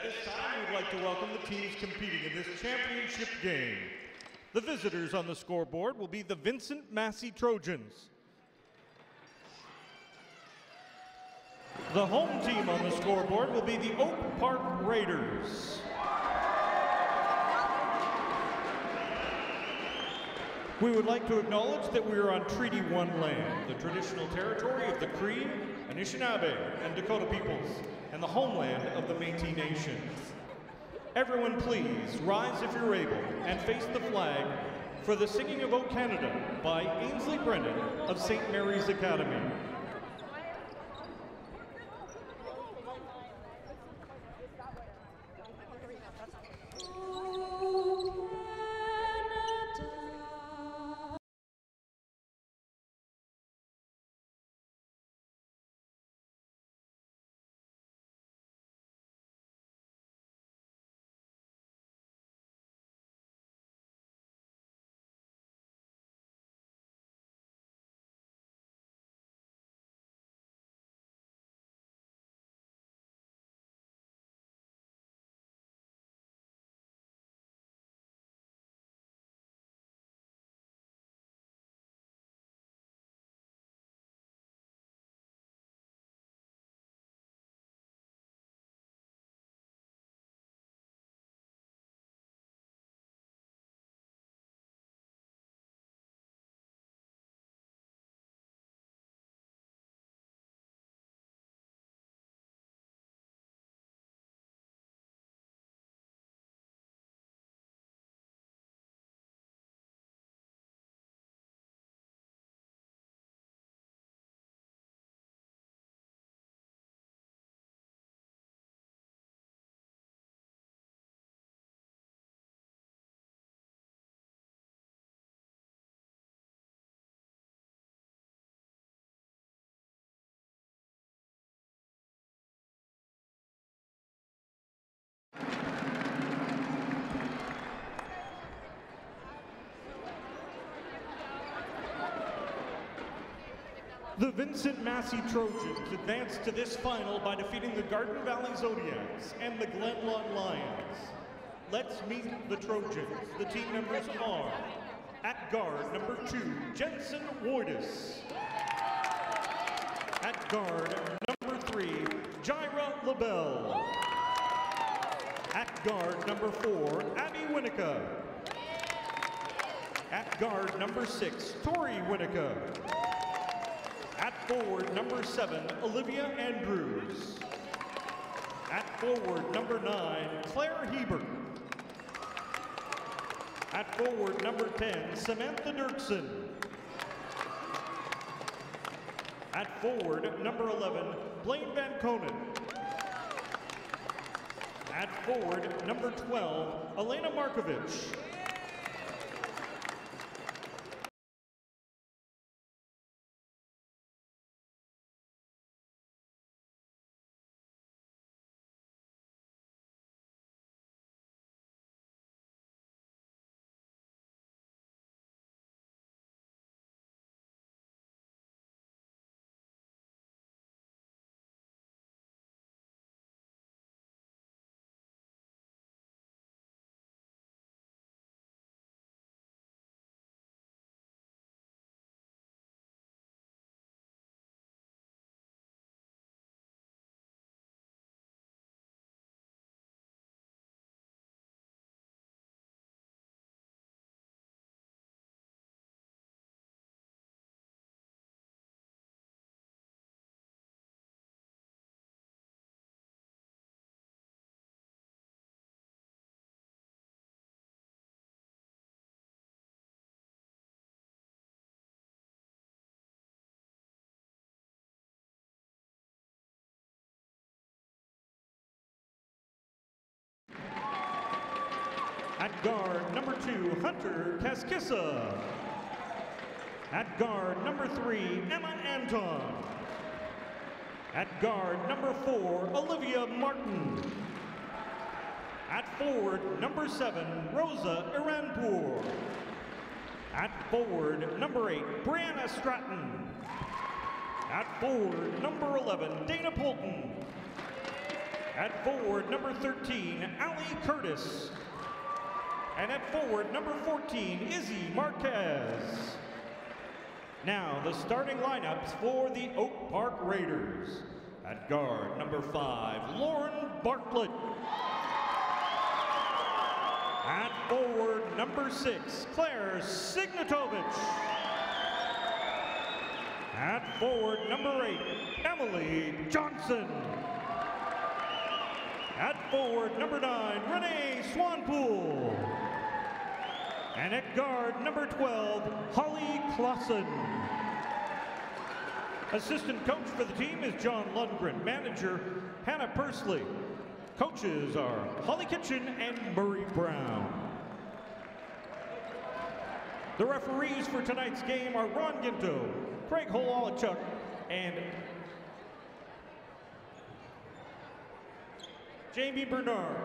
this time, we'd like to welcome the teams competing in this championship game. The visitors on the scoreboard will be the Vincent Massey Trojans. The home team on the scoreboard will be the Oak Park Raiders. We would like to acknowledge that we are on Treaty 1 land, the traditional territory of the Cree, Anishinaabe, and Dakota peoples, and the homeland of the Métis Nation. Everyone please rise if you're able and face the flag for the Singing of O Canada by Ainsley Brennan of St. Mary's Academy. The Vincent Massey Trojans advanced to this final by defeating the Garden Valley Zodiacs and the Glenlawn Lions. Let's meet the Trojans. The team members are: at guard, number 2, Jensen Woidus. At guard, number 3, Jaira LaBelle. At guard, number 4, Abby Winnica. At guard, number 6, Tori Winnica. At forward, number 7, Olivia Andrews. At forward, number 9, Claire Hebert. At forward, number 10, Samantha Dirksen. At forward, number 11, Blaine Van Konen. At forward, number 12, Elena Markovich. At guard, number 2, Hunter Kaskissa. At guard, number 3, Emma Anton. At guard, number 4, Olivia Martin. At forward, number 7, Rosa Iranpour. At forward, number 8, Brianna Stratton. At forward, number 11, Dana Polton. At forward, number 13, Ali Curtis. And at forward, number 14, Izzy Marquez. Now, the starting lineups for the Oak Park Raiders. At guard, number 5, Lauren Bartlett. At forward, number 6, Claire Signatovich. At forward, number 8, Emily Johnson. At forward, number 9, Renee Swanpool. And at guard, number 12, Holly Clausen. Assistant coach for the team is John Lundgren. Manager, Hannah Pursley. Coaches are Holly Kitchen and Murray Brown. The referees for tonight's game are Ron Ginto, Craig Hololachuk, and Jamie Bernard.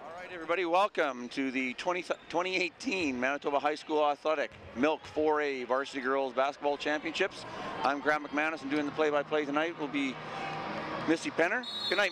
All right, everybody, welcome to the 2018 Manitoba High School Athletic Milk 4A Varsity Girls Basketball Championships. I'm Graham McManus, and doing the play-by-play tonight will be Missy Penner. Good night,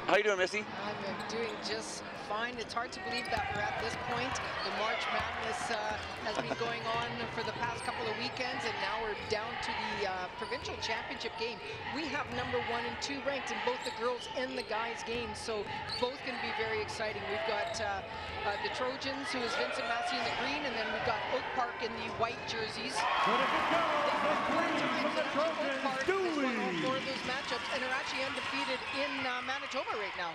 how you doing, Missy? I'm doing just fine. It's hard to believe that we're at this point. The March Madness has been going on for the past couple of weekends, and now we're down to the provincial championship game. We have number 1 and 2 ranked in both the girls and the guys games, so both can be very exciting. We've got the Trojans, who is Vincent Massey in the green, and then we've got Oak Park in the white jerseys. But if it goes, the Trojans, Oak Park has won all 4 of those matchups, and they're actually undefeated in Manitoba right now.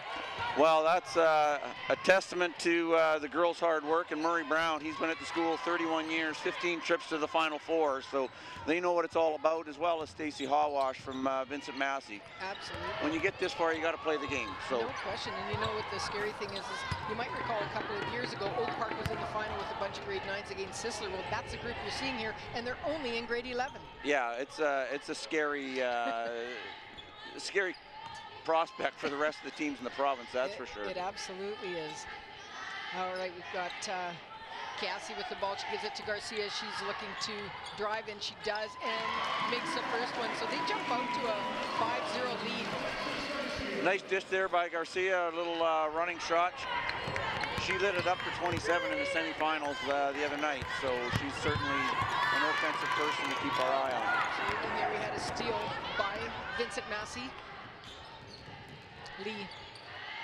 Well, that's a testament to the girls' hard work, and Murray Brown, he's been at the school 31 years, 15 trips to the Final Four, so they know what it's all about, as well as Stacy Hawash from Vincent Massey. Absolutely. When you get this far, you got to play the game. So. No question, and you know what the scary thing is you might recall a couple of years ago, Oak Park was in the final with a bunch of grade 9s against Sisler. Well, that's the group you're seeing here, and they're only in grade 11. Yeah, it's a scary, scary prospect for the rest of the teams in the province, that's for sure. It absolutely is. All right, we've got Cassie with the ball. She gives it to Garcia. She's looking to drive, and she does, and makes the first one. So they jump out to a 5-0 lead. Nice dish there by Garcia, a little running shot. She lit it up for 27 in the semifinals the other night, so she's certainly an offensive person to keep our eye on. And there we had a steal by Vincent Massey. Lee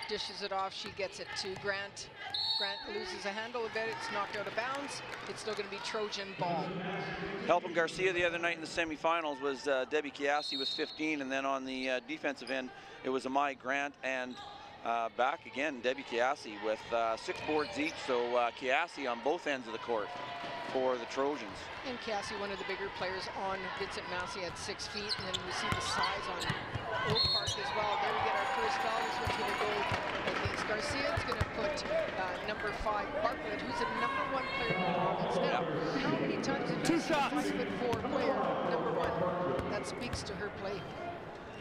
dishes it off. She gets it to Grant. Grant loses a handle a bit. It's knocked out of bounds. It's still going to be Trojan ball. Helping Garcia the other night in the semifinals was Debbie Chiassi with 15, and then on the defensive end, it was Amai Grant, and back again, Debbie Chiassi with 6 boards each, so Chiassi on both ends of the court for the Trojans. And Cassie, one of the bigger players on Vincent Massey at 6 feet, and then we see the size on Oak Park as well. There we get our first foul. This one's going to go against Garcia. It's going to put number 5 Bartlett, who's the number 1 player in the province. Now, how many times have you seen a 5'4" player number 1? That speaks to her play.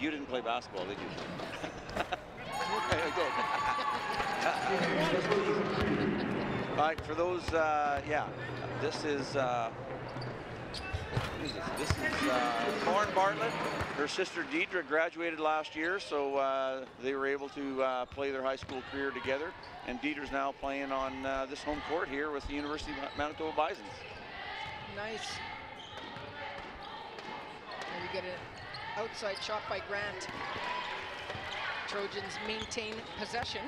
You didn't play basketball, did you? All right, for those, yeah, this is Lauren Bartlett. Her sister Deidre graduated last year, so they were able to play their high school career together. And Deidre's now playing on this home court here with the University of Manitoba Bisons. Nice. And we get an outside shot by Grant. Trojans maintain possession.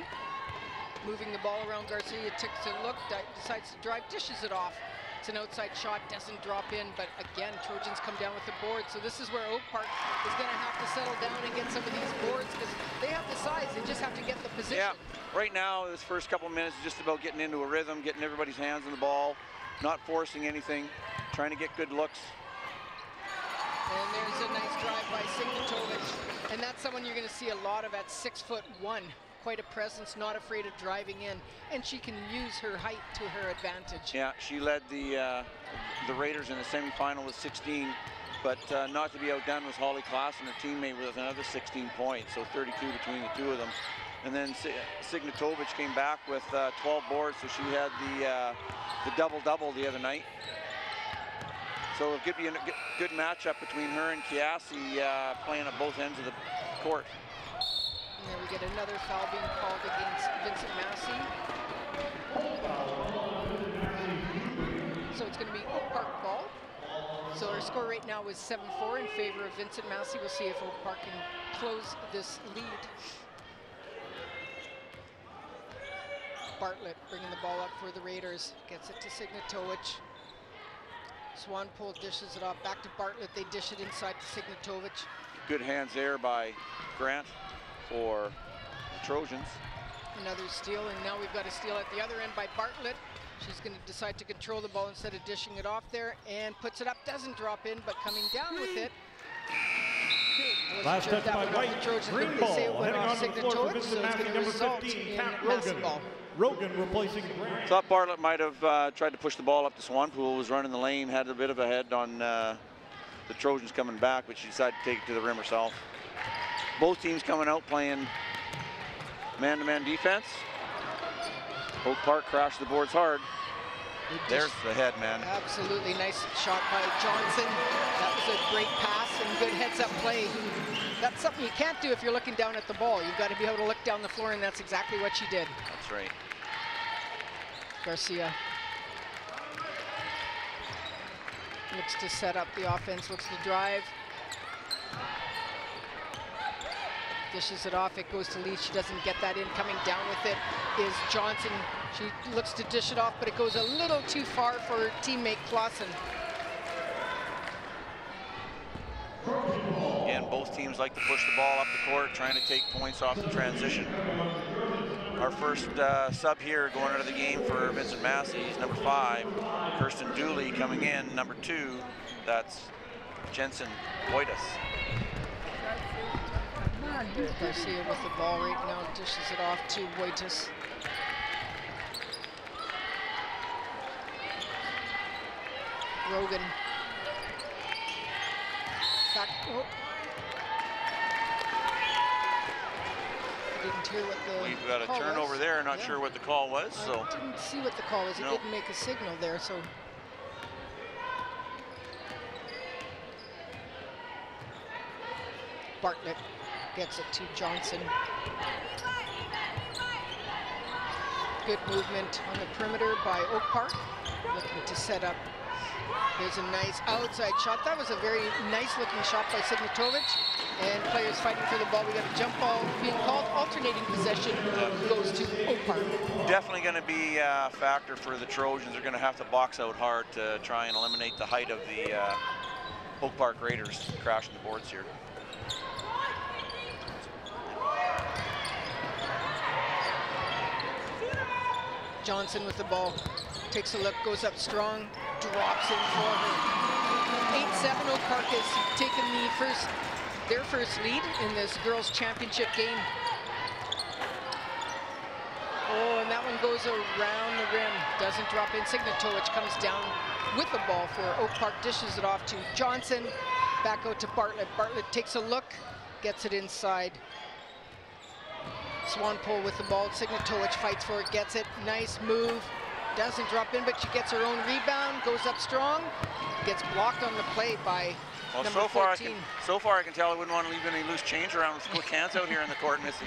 Moving the ball around Garcia, takes a look, decides to drive, dishes it off. It's an outside shot, doesn't drop in, but again, Trojans come down with the board. So this is where Oak Park is going to have to settle down and get some of these boards, because they have the size, they just have to get the position. Yeah, right now, this first couple minutes is just about getting into a rhythm, getting everybody's hands on the ball, not forcing anything, trying to get good looks. And there's a nice drive by Signatovich, and that's someone you're going to see a lot of at 6'1". Quite a presence, not afraid of driving in, and she can use her height to her advantage. Yeah, she led the Raiders in the semifinal with 16, but not to be outdone was Holly Clausen, her teammate, with another 16 points, so 32 between the two of them. And then Signatovic came back with 12 boards, so she had the double-double the other night. So it could be a good matchup between her and Chiassi playing at both ends of the court. And there we get another foul being called against Vincent Massey. So it's going to be Oak Park ball. So our score right now is 7-4 in favor of Vincent Massey. We'll see if Oak Park can close this lead. Bartlett bringing the ball up for the Raiders. Gets it to Signatovic. Swanpool dishes it off. Back to Bartlett. They dish it inside to Signatovic. Good hands there by Grant for the Trojans. Another steal, and now we've got a steal at the other end by Bartlett. She's going to decide to control the ball instead of dishing it off there, and puts it up. Doesn't drop in, but coming down with it. Last touch by White. Green ball heading onto the floor for Vincent Massey, number 15, Kat Rogan. Rogan replacing Grant. Thought Bartlett might have tried to push the ball up to Swanpool, was running the lane, had a bit of a head on the Trojans coming back, but she decided to take it to the rim herself. Both teams coming out playing man-to-man defense. Oak Park crashed the boards hard. There's the head, man. Absolutely nice shot by Johnson. That was a great pass and good heads-up play. That's something you can't do if you're looking down at the ball. You've got to be able to look down the floor, and that's exactly what she did. That's right. Garcia looks to set up the offense, looks to drive. Dishes it off, it goes to Lee. She doesn't get that in. Coming down with it is Johnson. She looks to dish it off, but it goes a little too far for her teammate Clausen. And both teams like to push the ball up the court, trying to take points off the transition. Our first sub here going into the game for Vincent Massey is number 5, Kirsten Dooley coming in, number 2, that's Jensen Boydas. Garcia with the ball right now, dishes it off to Boytas. Rogan. Back. Oh. I didn't hear what the We've got a call turnover was. there, not sure what the call was. So I didn't see what the call was. It didn't make a signal there, so. Bartlett gets it to Johnson. Good movement on the perimeter by Oak Park, looking to set up. There's a nice outside shot. That was a very nice looking shot by Signatovic. And players fighting for the ball. We got a jump ball being called. Alternating possession goes to Oak Park. Definitely going to be a factor for the Trojans. They're going to have to box out hard to try and eliminate the height of the Oak Park Raiders crashing the boards here. Johnson with the ball, takes a look, goes up strong, drops in for her. 8-7, Oak Park has taken their first lead in this girls' championship game. Oh, and that one goes around the rim, doesn't drop in. Signatovic comes down with the ball for Oak Park, dishes it off to Johnson, back out to Bartlett. Bartlett takes a look, gets it inside. Swanpool with the ball, Signatovic fights for it, gets it, nice move, doesn't drop in, but she gets her own rebound, goes up strong, gets blocked on the play by number 14. So far I can tell I wouldn't want to leave any loose change around with quick hands out here in the court, Missy.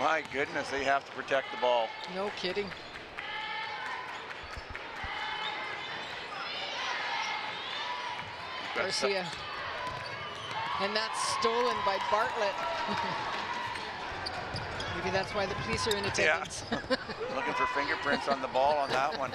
My goodness, they have to protect the ball. No kidding. Garcia. And that's stolen by Bartlett. Maybe that's why the police are in attendance. Yeah. Looking for fingerprints on the ball on that one.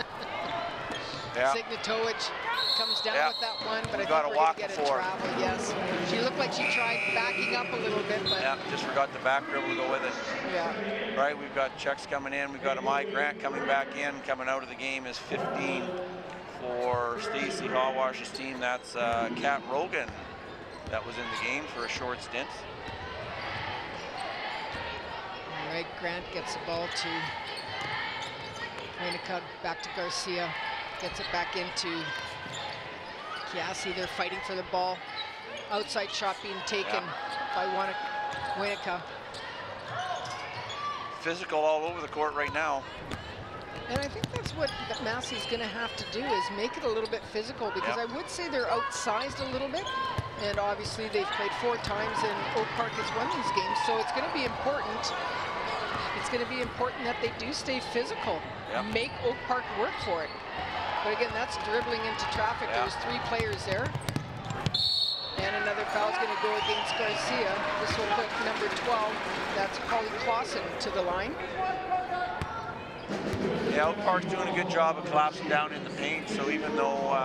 Yeah. Signatovic comes down with that one, but I think we're going to get a travel, yes. She looked like she tried backing up a little bit, but... Yeah, just forgot the back dribble to go with it. Yeah. Right, we've got checks coming in. We've got Amai Grant coming back in. Coming out of the game is 15 for Stacey Hawash's team. That's Kat Rogan. That was in the game for a short stint. All right, Grant gets the ball to Winnipeg, back to Garcia. Gets it back into Chiassi. They're fighting for the ball. Outside shot being taken by Winnipeg. Physical all over the court right now. And I think that's what Massey's going to have to do, is make it a little bit physical, because I would say they're outsized a little bit. And obviously they've played 4 times and Oak Park has won these games, so it's going to be important. It's going to be important that they do stay physical. Make Oak Park work for it. But again, that's dribbling into traffic. There's 3 players there. And another foul is going to go against Garcia. This will put number 12, that's Holly Clausen, to the line. Yeah, Oak Park's doing a good job of collapsing down in the paint, so even though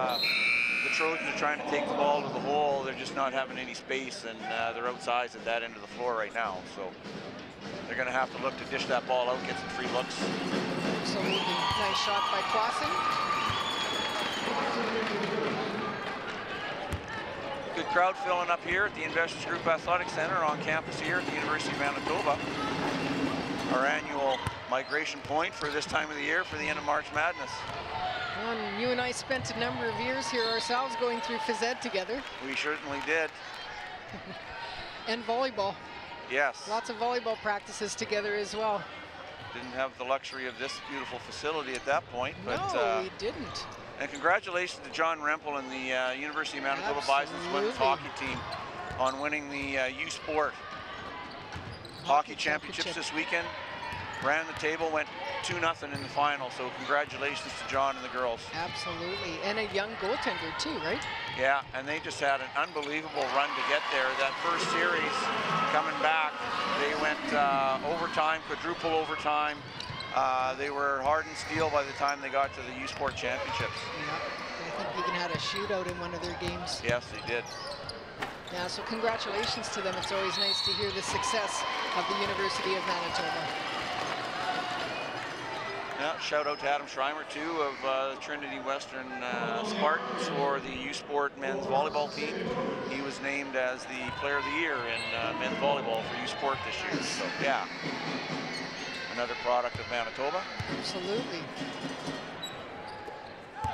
the Trojans are trying to take the ball to the hole, they're just not having any space, and they're outsized at that end of the floor right now. So they're going to have to look to dish that ball out, get some free looks. Absolutely. Nice shot by Clausen. Good crowd filling up here at the Investors Group Athletic Center on campus here at the University of Manitoba. Our annual migration point for this time of the year for the end of March Madness. Well, you and I spent a number of years here ourselves going through phys ed together. We certainly did. And volleyball. Yes. Lots of volleyball practices together as well. Didn't have the luxury of this beautiful facility at that point. But, no, we didn't. And congratulations to John Rempel and the University of Manitoba Bison's women's hockey team on winning the U Sport Hockey Championships this weekend. Ran the table, went 2-0 in the final, so congratulations to John and the girls. Absolutely, and a young goaltender too, right? Yeah, and they just had an unbelievable run to get there. That first series coming back, they went overtime, quadruple overtime. They were hard and steel by the time they got to the U Sport Championships. Yeah, I think they even had a shootout in one of their games. Yes, they did. Yeah, so congratulations to them. It's always nice to hear the success of the University of Manitoba. Yeah, shout out to Adam Schreimer too of the Trinity Western Spartans for the U Sport men's volleyball team. He was named as the player of the year in men's volleyball for U Sport this year. So yeah, another product of Manitoba. Absolutely. All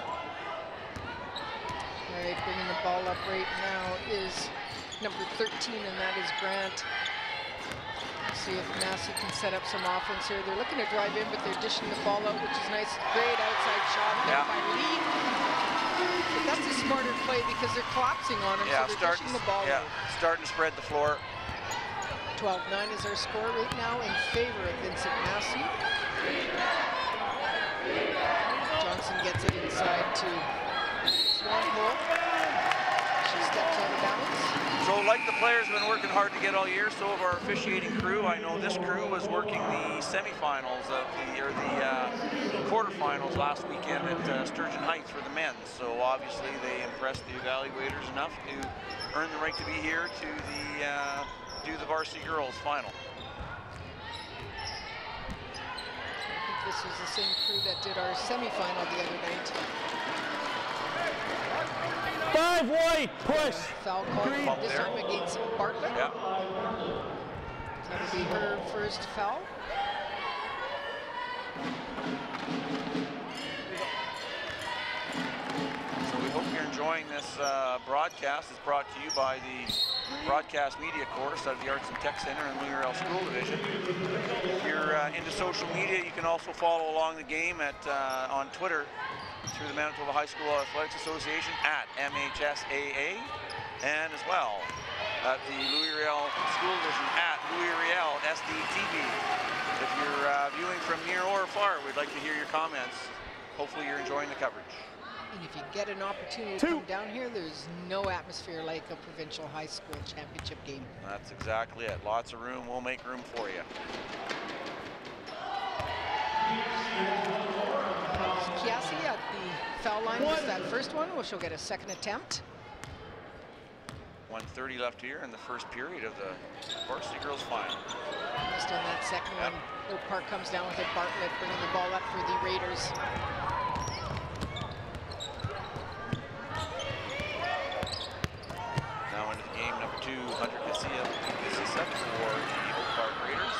right, bringing the ball up right now is number 13, and that is Grant. See if Massey can set up some offense here. They're looking to drive in, but they're dishing the ball out, which is nice. Great outside shot there by Lee. But that's a smarter play because they're collapsing on him, so they're dishing the ball out. Starting to spread the floor. 12-9 is our score right now in favor of Vincent Massey. Johnson gets it inside to Swanpool. She steps out of bounds. So like the players have been working hard to get all year, so have our officiating crew. I know this crew was working the semifinals of the quarterfinals last weekend at Sturgeon Heights for the men's. So obviously they impressed the evaluators enough to earn the right to be here to do the varsity girls final. I think this was the same crew that did our semifinal the other night. 5 white, push. Foul call this time against Bartlett. Yeah. That'll be her first foul. So we hope you're enjoying this broadcast. It's brought to you by the Broadcast Media course out of the Arts and Tech Center in Riel School Division. If you're into social media, you can also follow along the game at on Twitter through the Manitoba High School Athletics Association at MHSAA, and as well at the Riel School Division at Riel SDTV. If you're viewing from near or far, we'd like to hear your comments. Hopefully you're enjoying the coverage. And if you get an opportunity to come down here, there's no atmosphere like a provincial high school championship game. That's exactly it. Lots of room. We'll make room for you. Kiasi at the foul line was that first one. Well, she'll get a second attempt. 1:30 left here in the first period of the varsity girls final. Just on that second one, Oak Park comes down with it. Bartlett bringing the ball up for the Raiders. Now into the game, number 2, Hunter Garcia for the Oak Park Raiders.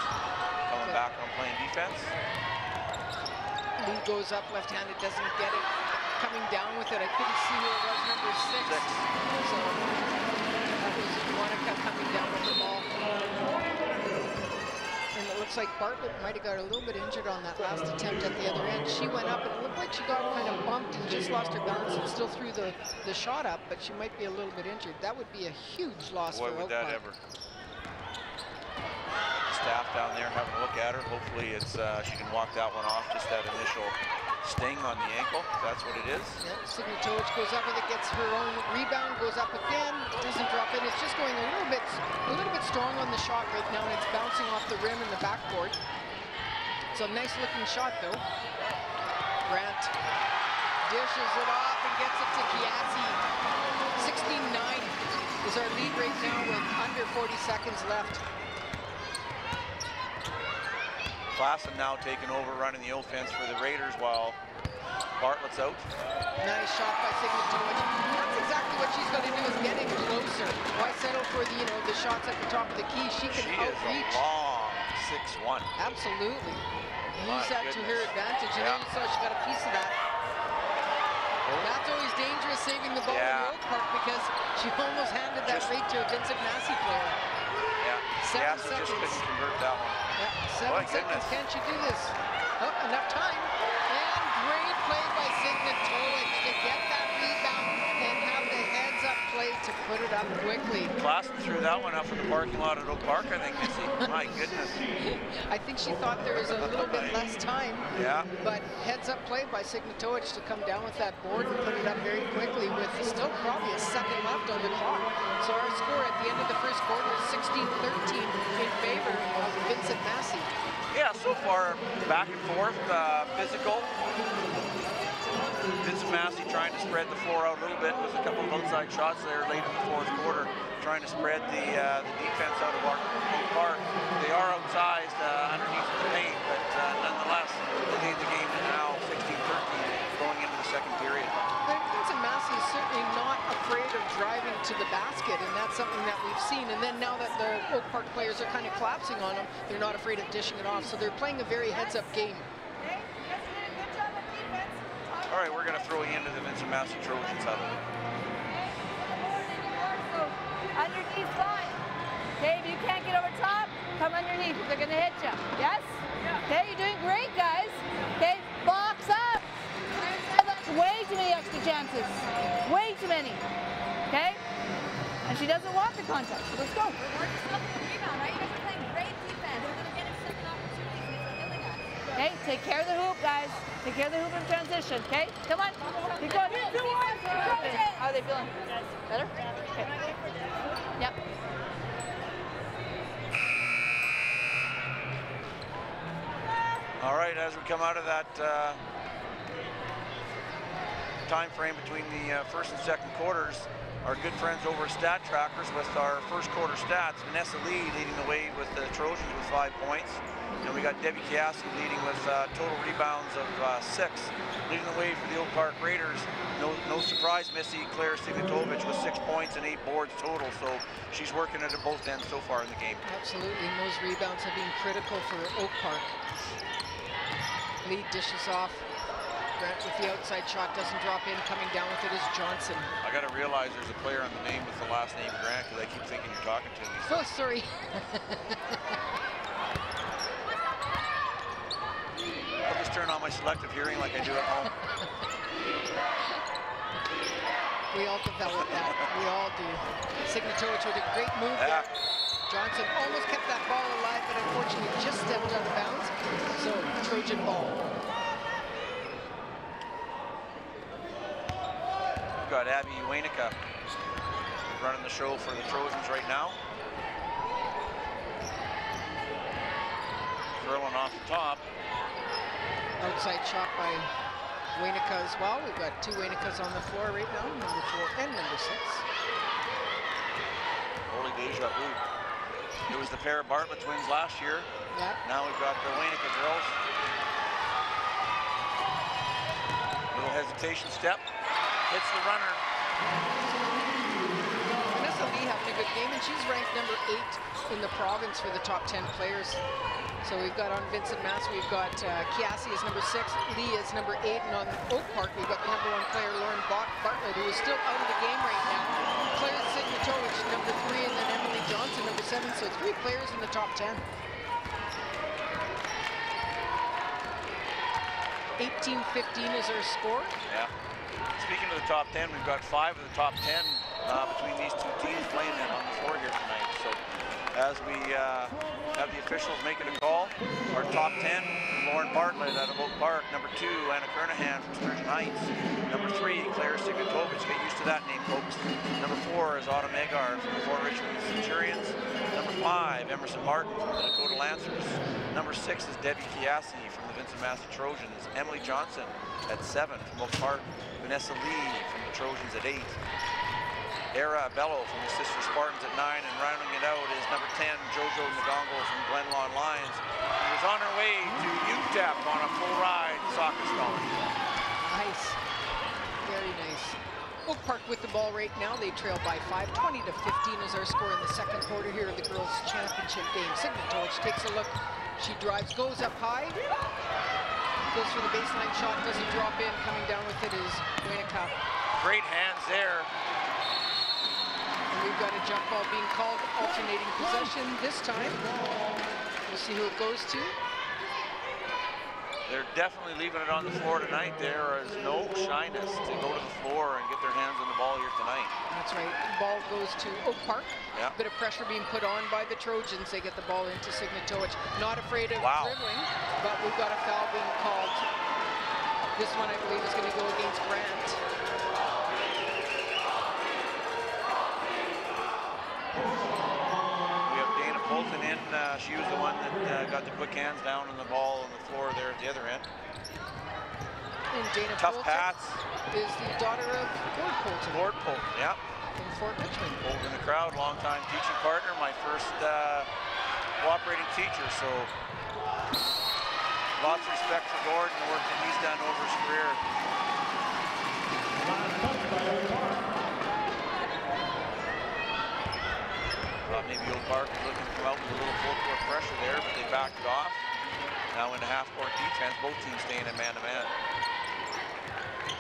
Coming back on playing defense. Lee goes up left-handed, doesn't get it. Coming down with it, I couldn't see who it was, number 6. So that was Monica coming down with the ball. looks like Bartlett might have got a little bit injured on that last attempt at the other end. She went up and it looked like she got kind of bumped and just lost her balance and still threw the shot up, but she might be a little bit injured. That would be a huge loss for Oak Park. Boy, would that ever. Staff down there having a look at her. Hopefully it's she can walk that one off, just that initial sting on the ankle. That's what it is. Yep, Signatovic goes up with it, gets her own rebound, goes up again, doesn't drop in. It's just going a little bit strong on the shot right now, and it's bouncing off the rim in the backboard. It's a nice looking shot though. Grant dishes it off and gets it to Kiasi. 16-9 is our lead right now with under 40 seconds left. Klassen now taking over, running the offense for the Raiders while Bartlett's out. Nice shot by Signatovic. That's exactly what she's going to do, is getting closer. Why settle for the shots at the top of the key? She can outreach. Is a long 6'1". Absolutely. Use that to her advantage, and then you saw she got a piece of that. That's always dangerous, saving the ball in Oak Park, because she almost handed that right to a Vincent Massey player. Yeah, 7 seconds. Just couldn't convert that one. Yeah, 7 seconds. Can't you do this? Oh, enough time. And great play by Signatovic to get that rebound and have the heads-up play to put it up quickly. Klassen threw that one up in the parking lot at Oak Park, I think, Missy. My goodness. I think she thought there was a little bit less time. Yeah. But heads-up play by Signatovic to come down with that board and put it up very quickly with still probably a second left on the clock. So our score at the end of the first quarter is 16-13 in favor of Vincent Massey. Yeah, so far back and forth, physical. Vincent Massey trying to spread the floor out a little bit with a couple of outside shots there late in the fourth quarter, trying to spread the defense out of Oak Park. They are outsized underneath the paint, but nonetheless, they lead the game now 16-13 going into the second period. But Vincent Massey is certainly not afraid of driving to the basket, and that's something that we've seen. And then now that the Oak Park players are kind of collapsing on them, they're not afraid of dishing it off. So they're playing a very heads-up game. All right, we're going to throw you into the Vincent Massey Trojans huddle. Underneath line. Okay, if you can't get over top, come underneath. They're going to hit you. Yes? Okay, you're doing great, guys. Okay, box up. Way too many extra chances. Way too many. Okay? And she doesn't want the contact. So let's go. We're yourself with the rebound, right? You guys are playing great defense. We're going to get him second opportunities, and it's killing us. Okay, take care of the hoop, guys. Take care of the hoop in transition, okay? Come on. Keep going. How are they feeling? Better? Okay. Yep. All right, as we come out of that time frame between the first and second quarters, our good friends over at Stat Trackers with our first quarter stats. Vanessa Lee leading the way with the Trojans with 5 points. And we got Debbie Kiasi leading with total rebounds of 6. Leading the way for the Oak Park Raiders. No surprise, Missy, Claire Signatovic with 6 points and 8 boards total. So she's working it at both ends so far in the game. Absolutely, and those rebounds have been critical for Oak Park. Lead dishes off. Grant with the outside shot, doesn't drop in. Coming down with it is Johnson. I got to realize there's a player on the name with the last name Grant because I keep thinking you're talking to me. So. Oh, sorry. I'll just turn on my selective hearing like I do at home. We all develop that. We all do. Signatovic with a great move there. Johnson almost kept that ball alive, but unfortunately just stepped out of bounds. So, Trojan ball. We've got Abby Wainica running the show for the Trojans right now. Drilling off the top. Outside shot by Wainica as well. We've got 2 Wainicas on the floor right now, number 4 and number 6. Holy deja vu. It was the pair of Bartlett twins last year. Yeah. Now we've got the Wainica girls. Little hesitation step. Hits the runner. Vanessa Lee having a good game, and she's ranked number 8 in the province for the top 10 players. So we've got on Vincent Mass, we've got Kiasi is number 6, Lee is number 8, and on Oak Park we've got the number 1 player, Lauren Bartlett, who is still out of the game right now. Claire Signatovic, number 3, and then Emily Johnson, number 7, so 3 players in the top 10. 18-15 is our score. Yeah. Speaking of the top 10, we've got 5 of the top 10 between these two teams playing in on the floor here tonight. So as we have the officials making a call, our top 10, Lauren Bartlett out of Oak Park. Number 2, Anna Kernahan from Sturgeon Heights. Number 3, Claire Signatovich. Get used to that name, folks. Number 4 is Autumn Agar from the Fort Richmond Centurions. Number 5, Emerson Martin from the Dakota Lancers. Number 6 is Debbie Chiassi from the Vincent Massey Trojans. Emily Johnson at 7 from Oak Park. Vanessa Lee from the Trojans at 8. Era Bello from the Sister Spartans at 9, and rounding it out is number 10, Jojo Ndongo from Glenlawn Lions, who is on her way to UTEP on a full ride soccer scholarship. Nice. Very nice. Oak Park with the ball right now. They trail by 5. 20-15 is our score in the second quarter here of the girls' championship game. Signatovich takes a look. She drives, goes up high. Goes for the baseline shot, doesn't drop in. Coming down with it is Winnipeg. Great hands there. And we've got a jump ball being called, alternating possession this time. We'll see who it goes to. They're definitely leaving it on the floor tonight. There is no shyness to go to the floor and get their hands on the ball here tonight. That's right. The ball goes to Oak Park. Yeah. Bit of pressure being put on by the Trojans. They get the ball into Signatovich. Not afraid of dribbling, but we've got a foul being called. This one, I believe, is going to go against Grant. We have Dana Bolton in. She was the one that got the quick hands down on the ball on the floor there at the other end. And Dana Tough Bolton Pats is the daughter of Gord Bolton. Gord Bolton, yeah. From Fort Richmond. Over in the crowd, longtime teaching partner, my first cooperating teacher, so lots of respect for Gord and the work that he's done over his career. Thought maybe Oak Park was looking to come out with a little full-court pressure there, but they backed it off. Now into half-court defense, both teams staying in man-to-man.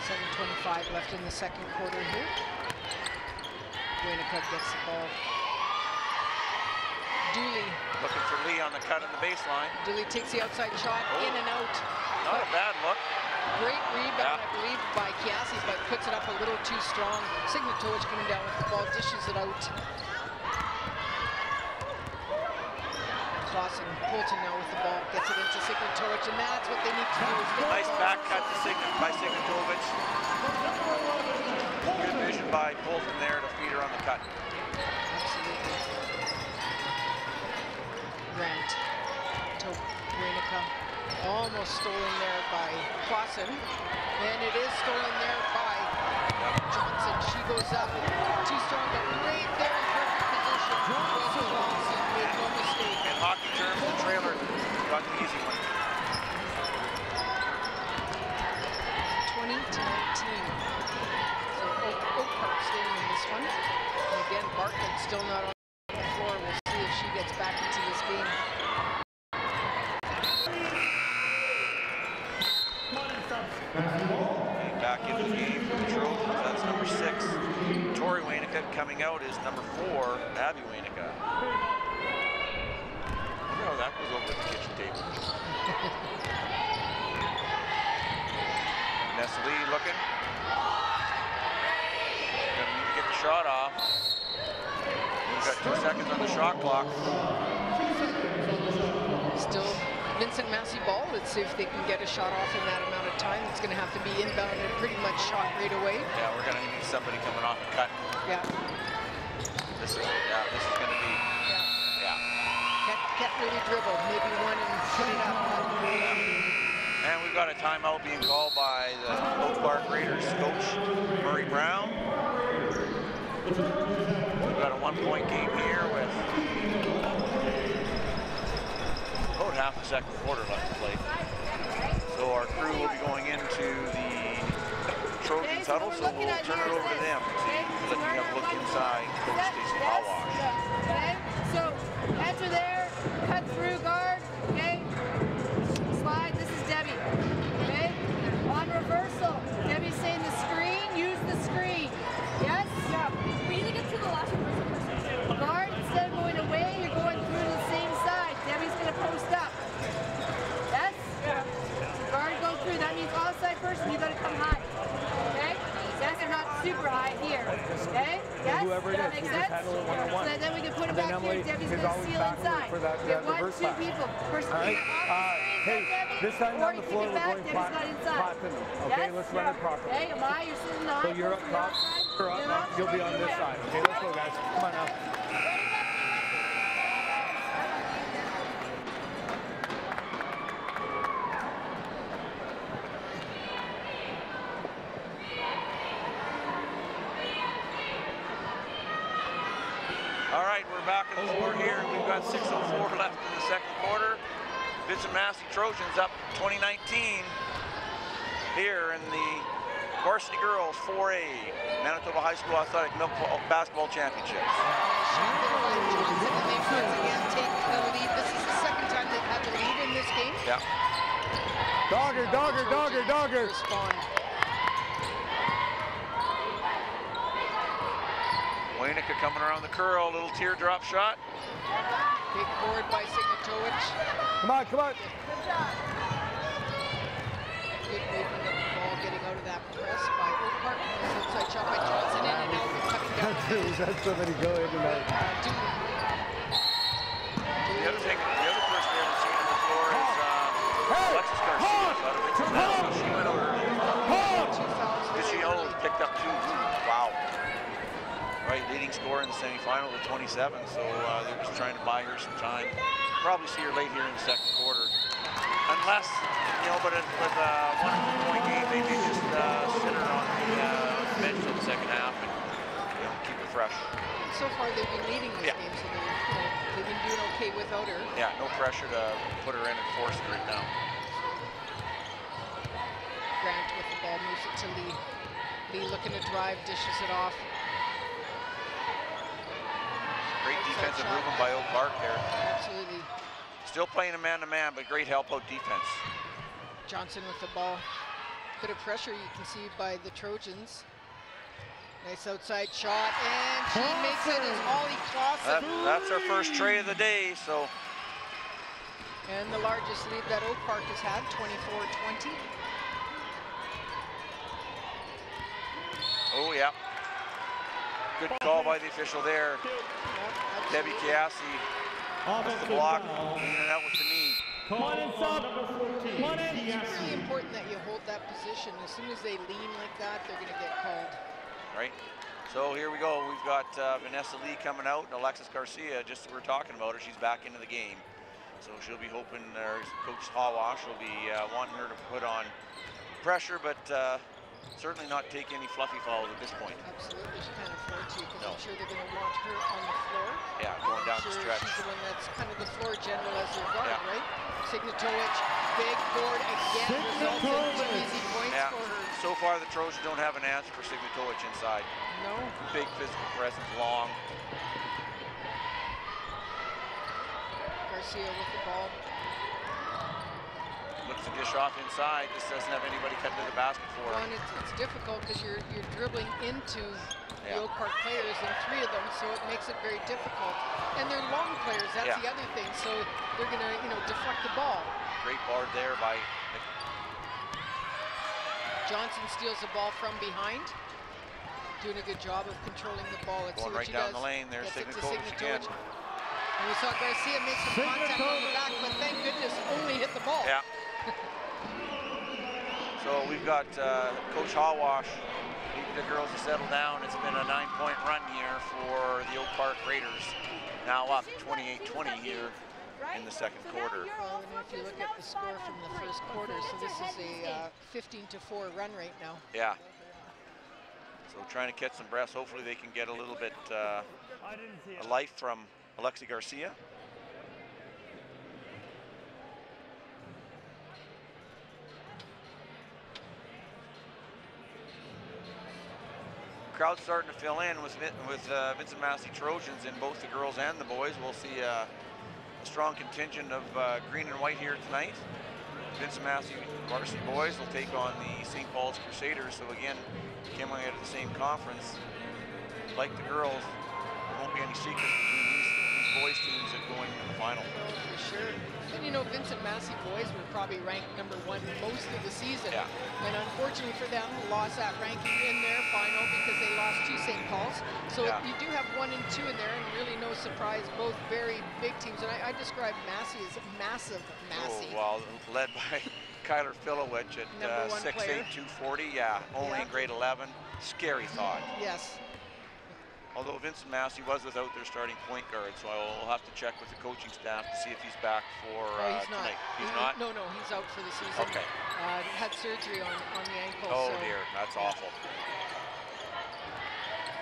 7:25 left in the second quarter here. Winnipeg gets the ball. Dooley. Looking for Lee on the cut on the baseline. Dooley takes the outside shot, in and out. Not a bad look. Great rebound, I believe, by Chiassi, but puts it up a little too strong. Signatovich coming down with the ball, dishes it out. Clausen, Bolton now with the ball, gets it into Signatovich, and that's what they need to do. Nice back cut by Signatovich. Good vision by Bolton there to feed her on the cut. Absolutely. Grant to Winnipeg. Almost stolen there by Clausen. And it is stolen there by Johnson. She goes up, too strong, but right there in perfect position. Clausen made no mistake. In hockey terms, the trailer got the easy one. 20-19. So Oak Park staying in this one. And again, Bartlett still not on the floor. We'll see if she gets back into this game. Back into the game for the Trojans. That's number 6. Tori Waynica. Coming out is number 4, Abby Waynica. I wonder how that goes over at the kitchen table. Vanessa Lee looking. Gonna need to get the shot off. We've got 2 seconds on the shot clock. Still Vincent Massey ball. Let's see if they can get a shot off in that amount of time. It's going to have to be inbound and pretty much shot right away. Yeah, we're going to need somebody coming off the cut. Yeah. This is going to be. Yeah. Can't really dribble. Maybe one and put it up. And we've got a timeout being called by the Oak Park Raiders coach, Murray Brown. We've got a 1-point game here with about half the second quarter left to play. So our crew will be going into the Trojans huddle, so we'll turn it over to them to let you have a look inside Coach Stacey Hawash. Okay, so enter there, cut through guard, okay? Slide, this is Debbie, okay? On reversal, Debbie's saying the screen, use the screen. Yes? Yeah. We need to get to the last reversal person. Guard, instead of going away, you're going through to the same side. Debbie's gonna post Yes? handle it one-on-one. So then we can put it And then back Emily here. Debbie's is going to always seal backward inside. for that, We have that reverse 1, 2 pass. people. First, All right. Hey, this time or down you the keep floor, it we're back, going Debbie's got inside. platinum. Okay, Yes? let's run it properly. Okay, Amaya, you're sitting in the So high you're up post, top. outside. You're up. You'll be on this side. Okay, let's go, guys. Come on now. All right, we're back in the floor here. We've got 6:04 left in the second quarter. Vincent Massey Trojans up 2019 here in the Varsity Girls 4A Manitoba High School Athletic Basketball Championships. Johnson, and they once again take the lead. This is the second time they've had the lead in this game. Yeah. Dogger, dogger, dogger, dogger. Respond. Waynica coming around the curl, little teardrop shot. Big board by Signatovic. Come on, come on. Good movement of the ball, getting out of that press by Oak Park. Nice outside shot by Johnson, in and out, and coming down. He's had so many go in and out. The other person we haven't seen on the floor is Alexis Garcia. She went over early. Did she picked up 2? Wow. Right, leading scorer in the semifinal with 27, so they're just trying to buy her some time. Probably see her late here in the second quarter. Unless, but with a 1-point game, they may just sit her on the bench in the second half and keep her fresh. So far, they've been leading this game, so they've been doing okay without her. Yeah, no pressure to put her in and force her right now. Grant with the ball moves it to Lee. Lee looking to drive, dishes it off. Great defensive movement by Oak Park there. Absolutely. Still playing a man-to-man, but great help-out defense. Johnson with the ball. Bit of pressure you can see by the Trojans. Nice outside shot, and she makes it as Holly Clausen. That's our first tray of the day, so. And the largest lead that Oak Park has had, 24-20. Oh, yeah. Good call by the official there. Yep, Debbie Chiassi with the block, leaning out with the knee. Come on in, sub. Come on in. It's really important that you hold that position. As soon as they lean like that, they're going to get called. Right. So here we go. We've got Vanessa Lee coming out, and Alexis Garcia, just as we're talking about her, she's back into the game. So she'll be hoping, Coach Hawash will be wanting her to put on pressure, but certainly not take any fluffy fouls at this point. Absolutely, she can't afford to, because I'm sure they're going to want her on the floor. Yeah, going down the stretch. She's the one that's kind of the floor general as your guard, right? Signatovic, big board again, results in 2 easy points for her. So far, the Trojans don't have an answer for Signatovic inside. No. Big physical presence, long. Garcia with the ball. Looks to dish off inside. Just doesn't have anybody cut to the basket for her. Well, and it's difficult because you're dribbling into the Oak Park players, and 3 of them, so it makes it very difficult. And they're long players. That's the other thing. So they're going to, deflect the ball. Great guard there by Johnson steals the ball from behind. Doing a good job of controlling the ball. Let's going see what right she down does. the lane there. Signatovic again. And we saw Garcia make some contact on the back, but thank goodness only hit the ball. Yeah. So we've got Coach Hawash needing the girls to settle down. It's been a 9-point run here for the Oak Park Raiders. Now up 28-20 here in the second quarter. Well, and if you look at the score from the first quarter, so this is a 15-4 run right now. Yeah. So trying to catch some breaths. Hopefully they can get a little bit of life from Alexi Garcia. Crowd's starting to fill in with Vincent Massey Trojans in both the girls and the boys. We'll see a strong contingent of green and white here tonight. Vincent Massey varsity boys will take on the St. Paul's Crusaders. So again, coming out of the same conference, like the girls, there won't be any secrets between these the boys teams that go into the final. Oh, for sure. And you know, Vincent Massey boys were probably ranked #1 most of the season. Yeah. And unfortunately for them, lost that ranking in their final because they lost to St. Paul's. So Yeah. you do have 1 and 2 in there, and really no surprise, both very big teams. And I describe Massey as massive Massey. Oh, well, led by Kyler Filowich at #1 6'8", player. 240. Yeah, only Yeah. in grade 11. Scary thought. Yes. Although Vincent Massey was without their starting point guard, so I'll have to check with the coaching staff to see if he's back for Oh, he's not. tonight. He's not? No, he's out for the season. Okay. Had surgery on the ankle. Oh so, dear, that's awful.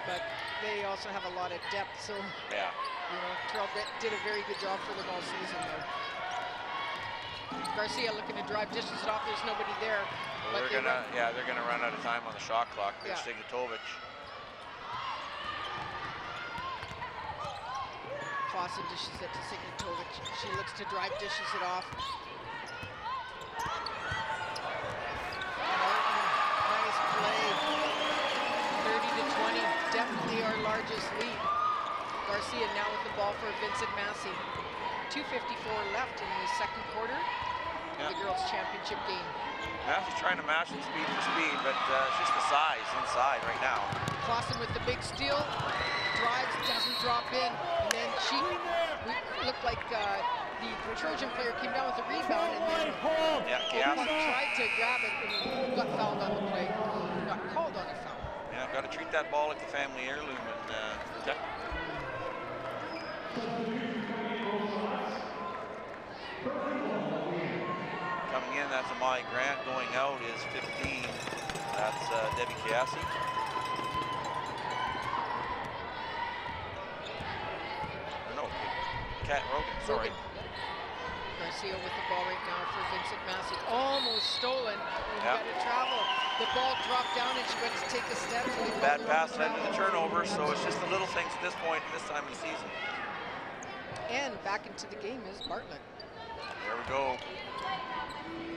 But they also have a lot of depth, so Yeah. you know, Terrell did a very good job for them all season though. Garcia looking to drive, dishes it off. There's nobody there. Well, but they're gonna run out of time on the shot clock. There's Yeah. Signatovich. Clausen dishes it to Signatovich. She looks to drive, dishes it off. Martin, nice play. 30-20, definitely our largest lead. Garcia now with the ball for Vincent Massey. 2:54 left in the second quarter of the girls' championship game. Massey's trying to match the speed for speed, but it's just the size inside right now. Clausen with the big steal, drives, doesn't drop in, and then she looked like the Trojan player came down with the rebound, and then tried to grab it and got fouled on the play. Got called on a foul. Yeah, got to treat that ball like the family heirloom and protect it. Coming in, that's Amai Grant. Going out is 15. That's Debbie Chiassi. No, Kat Rogan, sorry. Garcia with the ball right now for Vincent Massey. Almost stolen. We've Yep. got to travel. The ball dropped down and she went to take a step. So the Bad ball pass led to the turnover, so it's just the little things at this point in this time of the season. And back into the game is Bartlett. There we go.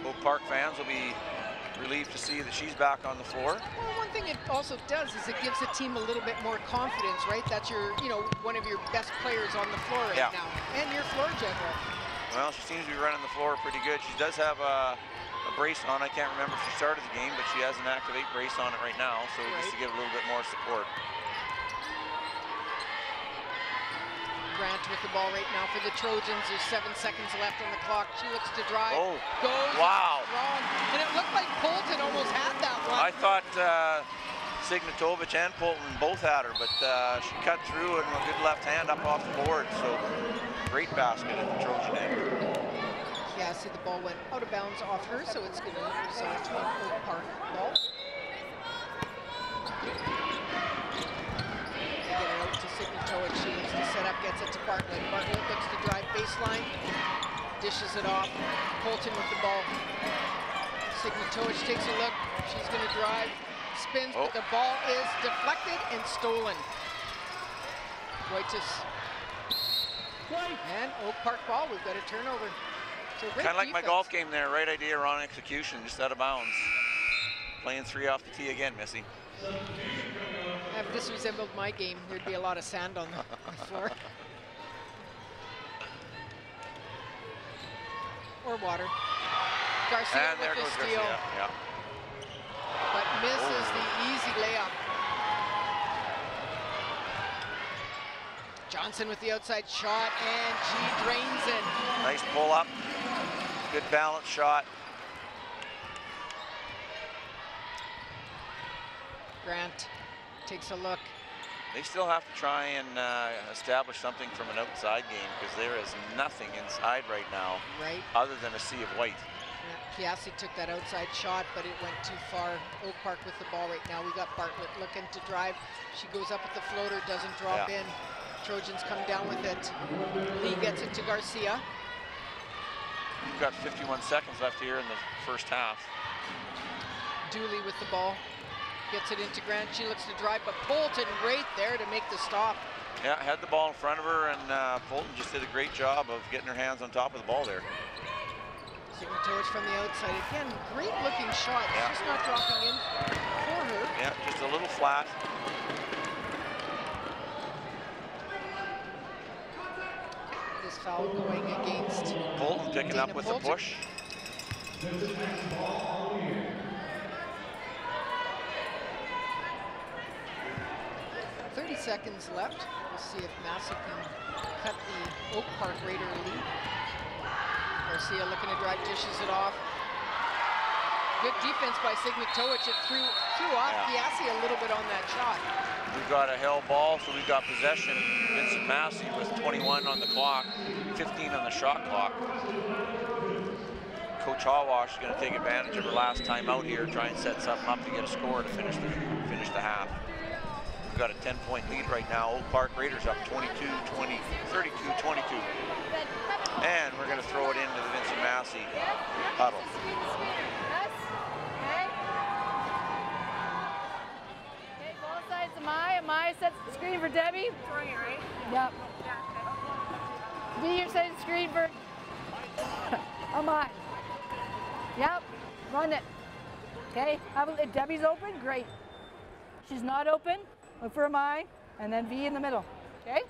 Oak Park fans will be relieved to see that she's back on the floor. Well, one thing it also does is it gives the team a little bit more confidence, right? That's your, you know, one of your best players on the floor right now, and your floor general. Well, she seems to be running the floor pretty good. She does have a brace on. I can't remember if she started the game, but she has an Activate brace on it right now, so just to give a little bit more support. Grant with the ball right now for the Trojans. There's 7 seconds left on the clock. She looks to drive. Oh, goes wow. strong. And it looked like Polton almost had that one. I thought Signatovich and Polton both had her, but she cut through and a good left hand up off the board. So great basket at the Trojan end. Yeah, see the ball went out of bounds off her, so it's going to result in Oak Park ball. They get it out to Signatovich. She looks to set up, gets it to Bartlett. Bartlett looks to drive baseline, dishes it off. Polton with the ball. Signatovich takes a look. She's going to drive, spins, but the ball is deflected and stolen. Waitis. And Oak Park ball, we've got a turnover. So Kind of like my golf game there, right idea, wrong execution, just out of bounds. Playing 3 off the tee again, Missy. If this resembled my game, there'd be a lot of sand on the floor. Or water. Garcia And there with goes the steal, Garcia. Yeah. but misses the easy layup. Johnson with the outside shot, and she drains it. Nice pull up. Good balance shot. Grant takes a look. They still have to try and establish something from an outside game because there is nothing inside right now other than a sea of white. Yeah, Chiassi took that outside shot, but it went too far. Oak Park with the ball right now. We got Bartlett looking to drive. She goes up with the floater, doesn't drop in. Trojans come down with it. Lee gets it to Garcia. We've got 51 seconds left here in the first half. Dooley with the ball. Gets it into Grant. She looks to drive, but Polton right there to make the stop. Yeah, had the ball in front of her, and Polton just did a great job of getting her hands on top of the ball there. Signatovich from the outside. Again, great looking shot. Yeah. It's just not dropping in for her. Yeah, just a little flat. foul going against Bolton picking up Dana with Bolton. the push. 30 seconds left. We'll see if Massey can cut the Oak Park Raider lead. Garcia looking to drive, dishes it off. Good defense by Sigmatovic. It threw off Giassi a little bit on that shot. We've got a held ball, so we've got possession. Vincent Massey with 21 on the clock, 15 on the shot clock. Coach Hawash is going to take advantage of her last time out here, try and set something up to get a score to finish the half. We've got a 10-point lead right now. Oak Park Raiders up 32-22. And we're going to throw it into the Vincent Massey huddle. Okay, both sides of Amaya sets the screen for Debbie. Throwing it, right? Yep. Yeah, okay. Be your side of the screen for Amaya. Yep, run it. Okay, if Debbie's open, great. She's not open, look for Amaya, and then V in the middle. Okay?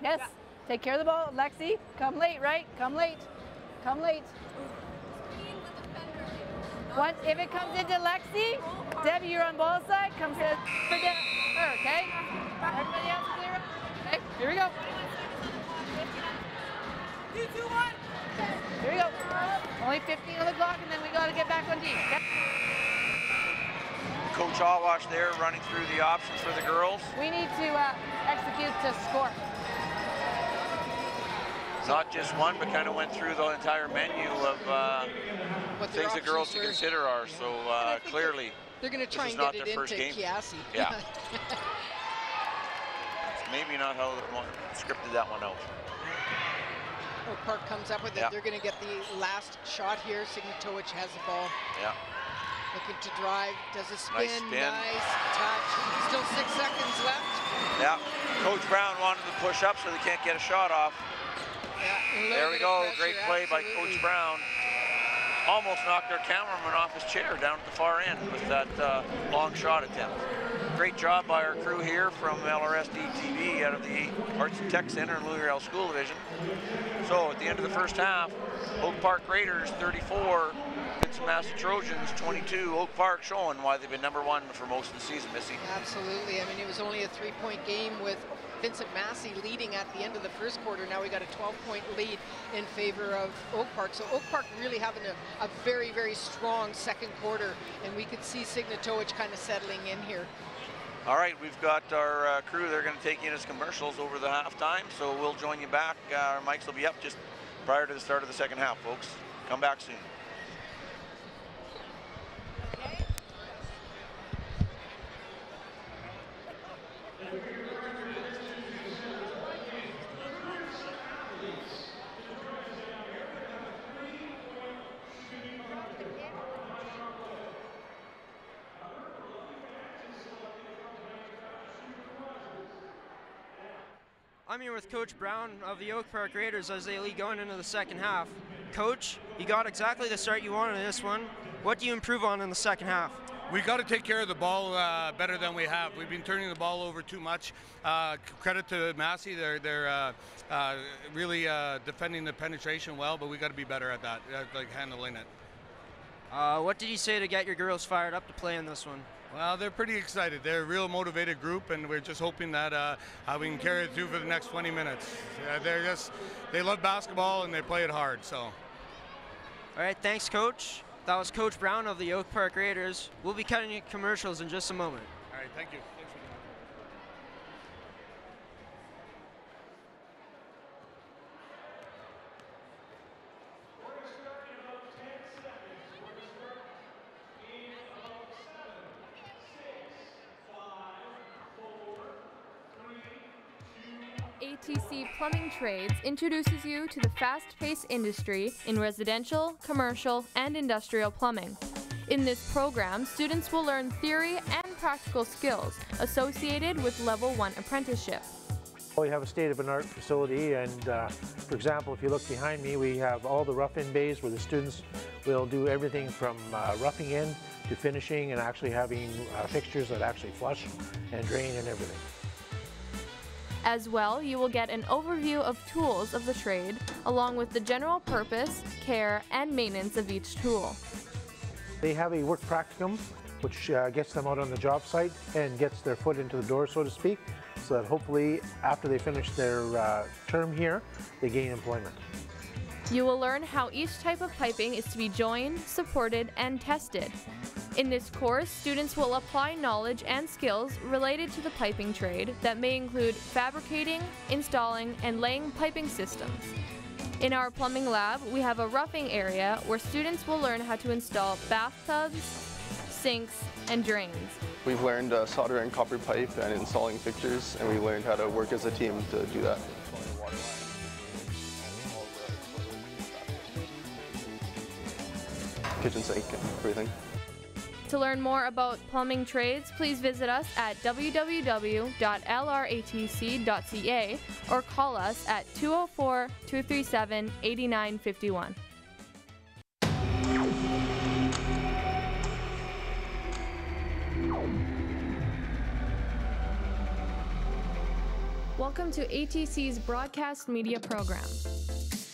Yes. Yeah. Take care of the ball. Lexi, come late, right? Come late. Come late. Once, if it comes into Lexi, Debbie, you're on ball side, comes to her, okay? Everybody else clear up? Okay, here we go. 3, 2, 1. Here we go. Only 15 on the clock, and then we got to get back on D. Okay? Coach Hawash there running through the options for the girls. We need to execute to score. Not just one, but kind of went through the entire menu of things that girls to consider are. So clearly, they're going to try and get it into Giassi. Yeah. Maybe not how they scripted that one out. Oak Park comes up with it. Yeah. They're going to get the last shot here. Sigmatovic has the ball. Yeah. Looking to drive. Does a spin. Nice spin. Nice touch. Still 6 seconds left. Yeah. Coach Brown wanted to push up so they can't get a shot off. Yeah, there we go. Pressure, Great play by Coach Brown. Almost knocked our cameraman off his chair down at the far end with that long shot attempt. Great job by our crew here from LRSD TV out of the Arts and Tech Center in Riel School Division. So at the end of the first half, Oak Park Raiders 34, Vincent Massey Trojans 22. Oak Park showing why they've been #1 for most of the season, Missy. Absolutely. I mean, it was only a 3-point game with Vincent Massey leading at the end of the first quarter. Now we got a 12-point lead in favor of Oak Park. So Oak Park really having a very, very strong second quarter, and we could see Sigmatovic kind of settling in here. All right, we've got our crew. They're going to take you into commercials over the halftime, so we'll join you back. Our mics will be up just prior to the start of the second half, folks. Come back soon. I'm here with Coach Brown of the Oak Park Raiders as they lead going into the second half. Coach, you got exactly the start you wanted in this one. What do you improve on in the second half? We got to take care of the ball better than we have. We've been turning the ball over too much. Credit to Massey, they're really defending the penetration well, but we got to be better at that, like handling it. What did you say to get your girls fired up to play in this one? Well, they're pretty excited. They're a real motivated group, and we're just hoping that we can carry it through for the next 20 minutes. They love basketball and they play it hard. So. All right, thanks, Coach. That was Coach Brown of the Oak Park Raiders. We'll be cutting commercials in just a moment. All right, thank you. ATC Plumbing Trades introduces you to the fast-paced industry in residential, commercial, and industrial plumbing. In this program, students will learn theory and practical skills associated with Level 1 apprenticeship. We have a state-of-the-art facility, and for example, if you look behind me, we have all the rough-in bays where the students will do everything from roughing in to finishing and actually having fixtures that actually flush and drain and everything. As well, you will get an overview of tools of the trade, along with the general purpose, care, and maintenance of each tool. They have a work practicum, which gets them out on the job site and gets their foot into the door, so to speak, so that hopefully after they finish their term here, they gain employment. You will learn how each type of piping is to be joined, supported, and tested. In this course, students will apply knowledge and skills related to the piping trade that may include fabricating, installing, and laying piping systems. In our plumbing lab, we have a roughing area where students will learn how to install bathtubs, sinks, and drains. We've learned soldering copper pipe and installing fixtures, and we learned how to work as a team to do that. Kitchen sink and everything. To learn more about plumbing trades, please visit us at www.lratc.ca or call us at 204-237-8951. Welcome to ATC's broadcast media program.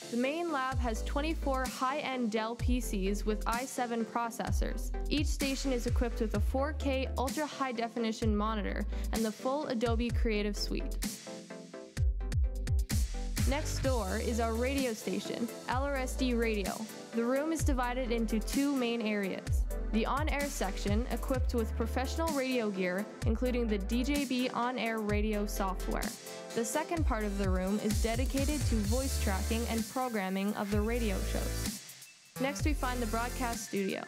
The main lab has 24 high-end Dell PCs with i7 processors. Each station is equipped with a 4K ultra-high-definition monitor and the full Adobe Creative Suite. Next door is our radio station, LRSD Radio. The room is divided into two main areas. The on-air section, equipped with professional radio gear, including the DJB on-air radio software. The second part of the room is dedicated to voice tracking and programming of the radio shows. Next, we find the broadcast studio.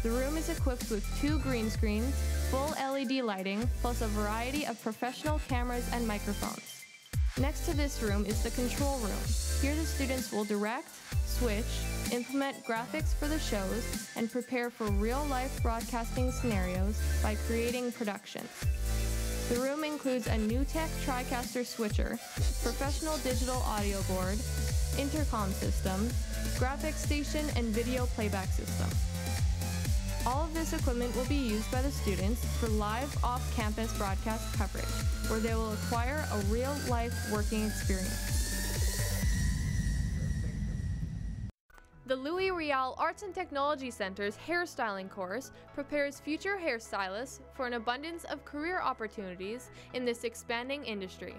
The room is equipped with 2 green screens, full LED lighting, plus a variety of professional cameras and microphones. Next to this room is the control room. Here the students will direct, switch, implement graphics for the shows, and prepare for real-life broadcasting scenarios by creating productions. The room includes a NewTek TriCaster switcher, professional digital audio board, intercom system, graphics station, and video playback system. All of this equipment will be used by the students for live off-campus broadcast coverage, where they will acquire a real-life working experience. The Riel Arts and Technology Center's hairstyling course prepares future hairstylists for an abundance of career opportunities in this expanding industry.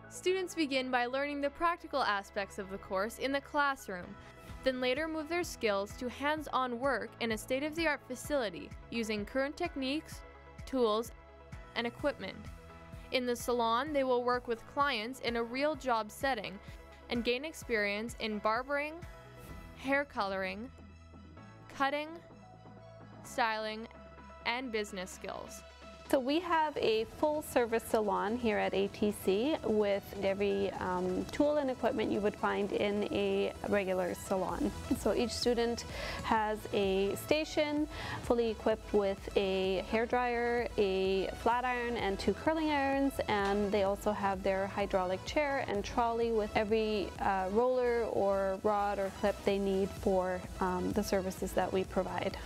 Students begin by learning the practical aspects of the course in the classroom, then later move their skills to hands-on work in a state-of-the-art facility using current techniques, tools, and equipment. In the salon, they will work with clients in a real job setting and gain experience in barbering, hair coloring, cutting, styling, and business skills. So we have a full-service salon here at ATC with every tool and equipment you would find in a regular salon. So each student has a station fully equipped with a hairdryer, a flat iron, and 2 curling irons, and they also have their hydraulic chair and trolley with every roller or rod or clip they need for the services that we provide.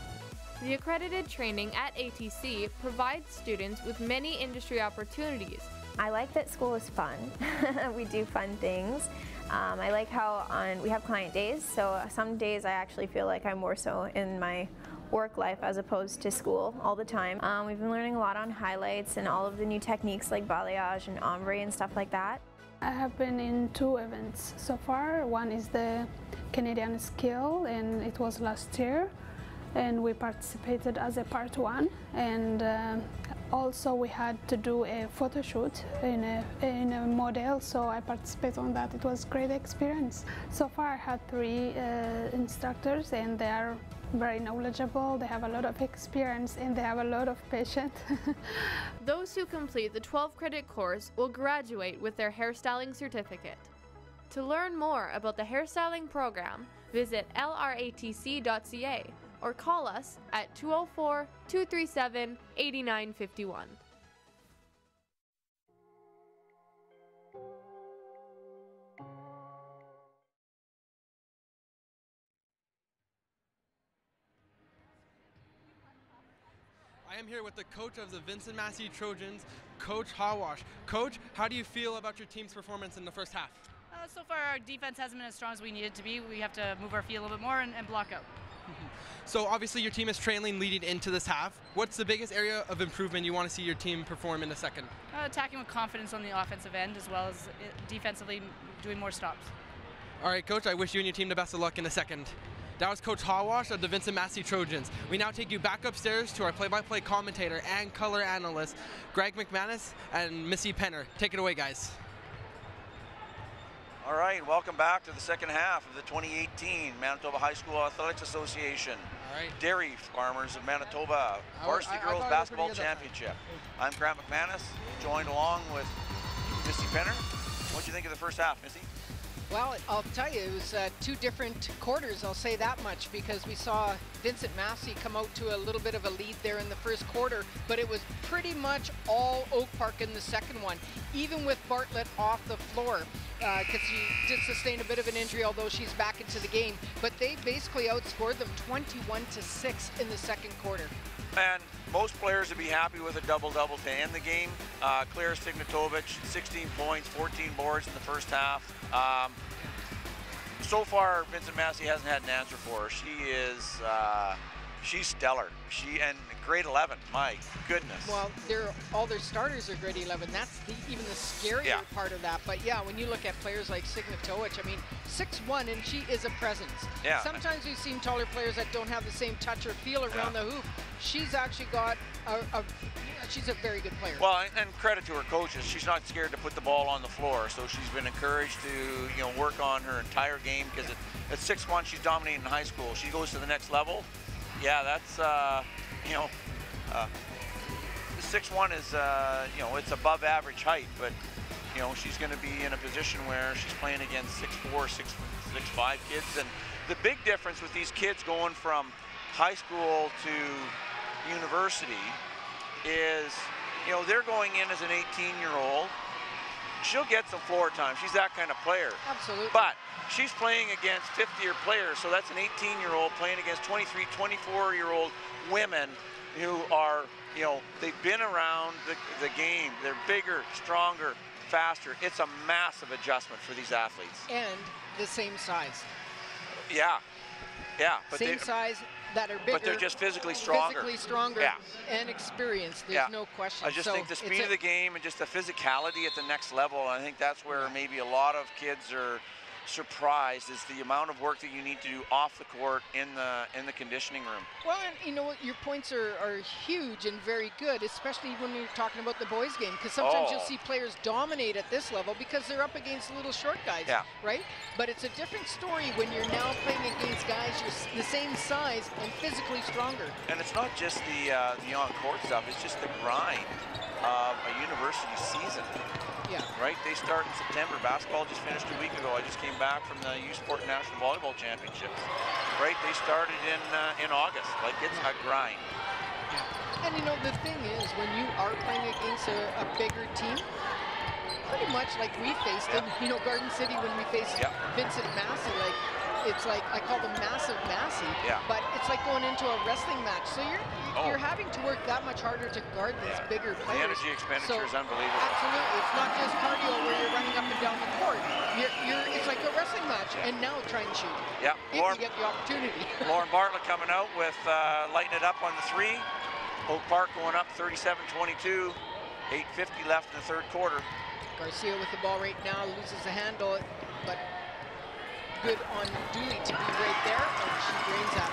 The accredited training at ATC provides students with many industry opportunities. I like that school is fun. We do fun things. I like how we have client days, so some days I actually feel like I'm more so in my work life as opposed to school all the time. We've been learning a lot on highlights and all of the new techniques like balayage and ombre and stuff like that. I have been in 2 events so far. One is the Canadian Skill, and it was last year, and we participated as a part 1, and also we had to do a photo shoot in a model, so I participated on that. It was a great experience. So far I had 3 instructors, and they are very knowledgeable, they have a lot of experience, and they have a lot of patience. Those who complete the 12-credit course will graduate with their hairstyling certificate. To learn more about the hairstyling program, visit lratc.ca or call us at 204-237-8951. I am here with the coach of the Vincent Massey Trojans, Coach Hawash. Coach, how do you feel about your team's performance in the first half? So far, our defense hasn't been as strong as we need it to be. We have to move our feet a little bit more and block out. So obviously your team is trailing leading into this half. What's the biggest area of improvement you want to see your team perform in the second? Attacking with confidence on the offensive end, as well as defensively doing more stops. All right, Coach, I wish you and your team the best of luck in the second. That was Coach Hawash of the Vincent Massey Trojans. We now take you back upstairs to our play-by-play commentator and color analyst, Greg McManus and Missy Penner. Take it away, guys. All right, welcome back to the second half of the 2018 Manitoba High School Athletics Association Dairy Farmers of Manitoba Varsity Girls Basketball Championship. I'm Grant McManus, joined along with Missy Penner. What do you think of the first half, Missy? Well, I'll tell you, it was 2 different quarters, I'll say that much, because we saw Vincent Massey come out to a little bit of a lead there in the first quarter, but it was pretty much all Oak Park in the second one, even with Bartlett off the floor, because she did sustain a bit of an injury, although she's back into the game. But they basically outscored them 21-6 in the second quarter. And most players would be happy with a double-double to end the game. Claire Signatovich, 16 points, 14 boards in the first half. So far, Vincent Massey hasn't had an answer for her. She is, she's stellar. And grade 11, my goodness. Well, all their starters are grade 11. That's even the scarier part of that. But yeah, when you look at players like Signatowicz, I mean, 6'1", and she is a presence. Yeah. Sometimes we've seen taller players that don't have the same touch or feel around the hoop. She's actually got she's a very good player. Well, and credit to her coaches. She's not scared to put the ball on the floor, so she's been encouraged to work on her entire game, because at 6'1", she's dominating in high school. She goes to the next level. Yeah, that's 6'1" is it's above average height, but she's going to be in a position where she's playing against 6'4", 6'5" kids, and the big difference with these kids going from high school to university is, they're going in as an 18-year-old. She'll get some floor time. She's that kind of player. Absolutely. But she's playing against 50-year players, so that's an 18-year-old playing against 23, 24-year-old women who are, they've been around the game. They're bigger, stronger, faster. It's a massive adjustment for these athletes. And the same size. Yeah. Yeah. But same size that are bigger. But they're just physically stronger. Physically stronger and experienced. There's no question. I just think the speed of the game and just the physicality at the next level, I think that's where maybe a lot of kids are surprised, is the amount of work that you need to do off the court in the conditioning room. Well, and you know what, your points are huge and very good, especially when you're talking about the boys game, because sometimes you'll see players dominate at this level because they're up against little short guys, right? But it's a different story when you're now playing against guys you're the same size and physically stronger. And it's not just the on-court stuff, it's just the grind of a university season. Yeah. Right? They start in September. Basketball just finished a week ago. I just came back from the U Sport National Volleyball Championships. Right? They started in August. Like, it's a grind. Yeah. And the thing is, when you are playing against a bigger team, pretty much like we faced in, Garden City when we faced Vincent Massey, it's like, I call them Massive Massey, but it's like going into a wrestling match. So you're having to work that much harder to guard these bigger players. The energy expenditure is unbelievable. Absolutely. It's not just cardio where you're running up and down the court. It's like a wrestling match, and now try and shoot. Yeah. If you get the opportunity. Lauren Bartlett coming out with lighting it up on the 3. Oak Park going up 37-22. 8:50 left in the third quarter. Garcia with the ball right now, loses the handle, but good on Dooley to be right there, and she drains out.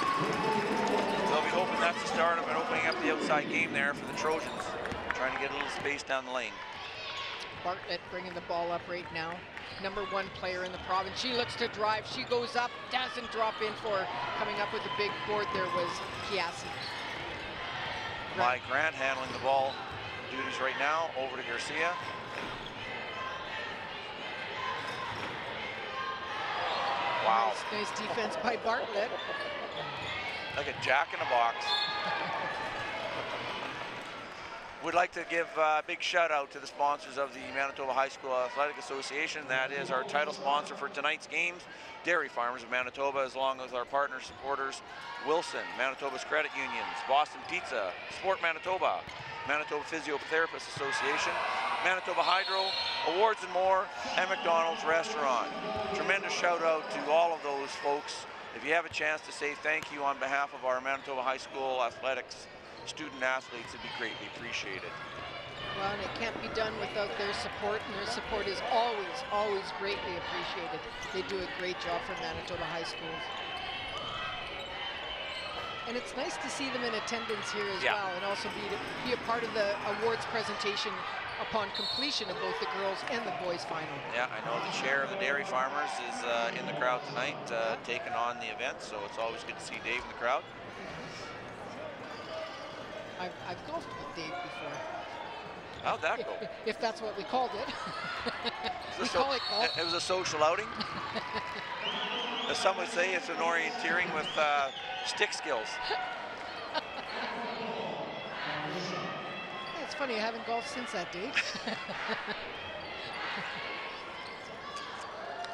They'll be hoping that's the start of it, opening up the outside game there for the Trojans, trying to get a little space down the lane. Bartlett bringing the ball up right now. Number 1 player in the province. She looks to drive. She goes up, doesn't drop in for her. Coming up with a big board there was Kiasi. Mike Grant handling the ball duties right now. Over to Garcia. Wow. Nice defense by Bartlett. Like a jack in a box. We'd like to give a big shout out to the sponsors of the Manitoba High School Athletic Association. That is our title sponsor for tonight's games, Dairy Farmers of Manitoba, as long as our partner supporters, Wilson, Manitoba's Credit Unions, Boston Pizza, Sport Manitoba, Manitoba Physiotherapist Association, Manitoba Hydro, Awards and More, and McDonald's Restaurant. Tremendous shout out to all of those folks. If you have a chance to say thank you on behalf of our Manitoba High School athletics student athletes, it'd be greatly appreciated. Well, and it can't be done without their support, and their support is always, always greatly appreciated. They do a great job for Manitoba High Schools. And it's nice to see them in attendance here as well, and also be a part of the awards presentation upon completion of both the girls and the boys final. Yeah, I know the chair of the Dairy Farmers is in the crowd tonight, taking on the event, so it's always good to see Dave in the crowd. I've golfed with Dave before. How'd that go? If that's what we called it. We call it golf. It was a social outing. As some would say, it's an orienteering with stick skills. It's funny, I haven't golfed since that day.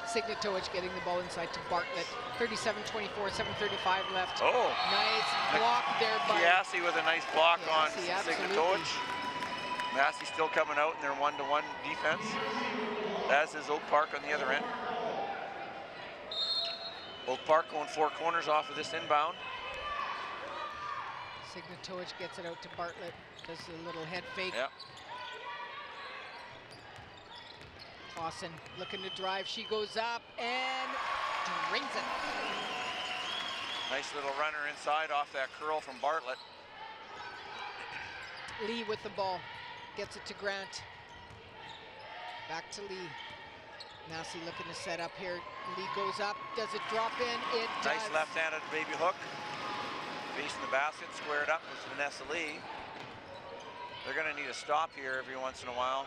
Signatovic getting the ball inside to Bartlett. 37-24, 7:35 left. Oh. Nice block there by Chiassi with a nice block on absolutely. Signatovic. Massey still coming out in their one-to-one defense, as is Oak Park on the other end. Oak Park going four corners off of this inbound. Signatovic gets it out to Bartlett. Does a little head fake. Yep. Clausen looking to drive. She goes up and drains it. Nice little runner inside off that curl from Bartlett. Lee with the ball. Gets it to Grant. Back to Lee. Massey looking to set up here. Lee goes up. Does it drop in? It does. Nice left-handed baby hook. Facing the basket, squared up with Vanessa Lee. They're going to need a stop here every once in a while.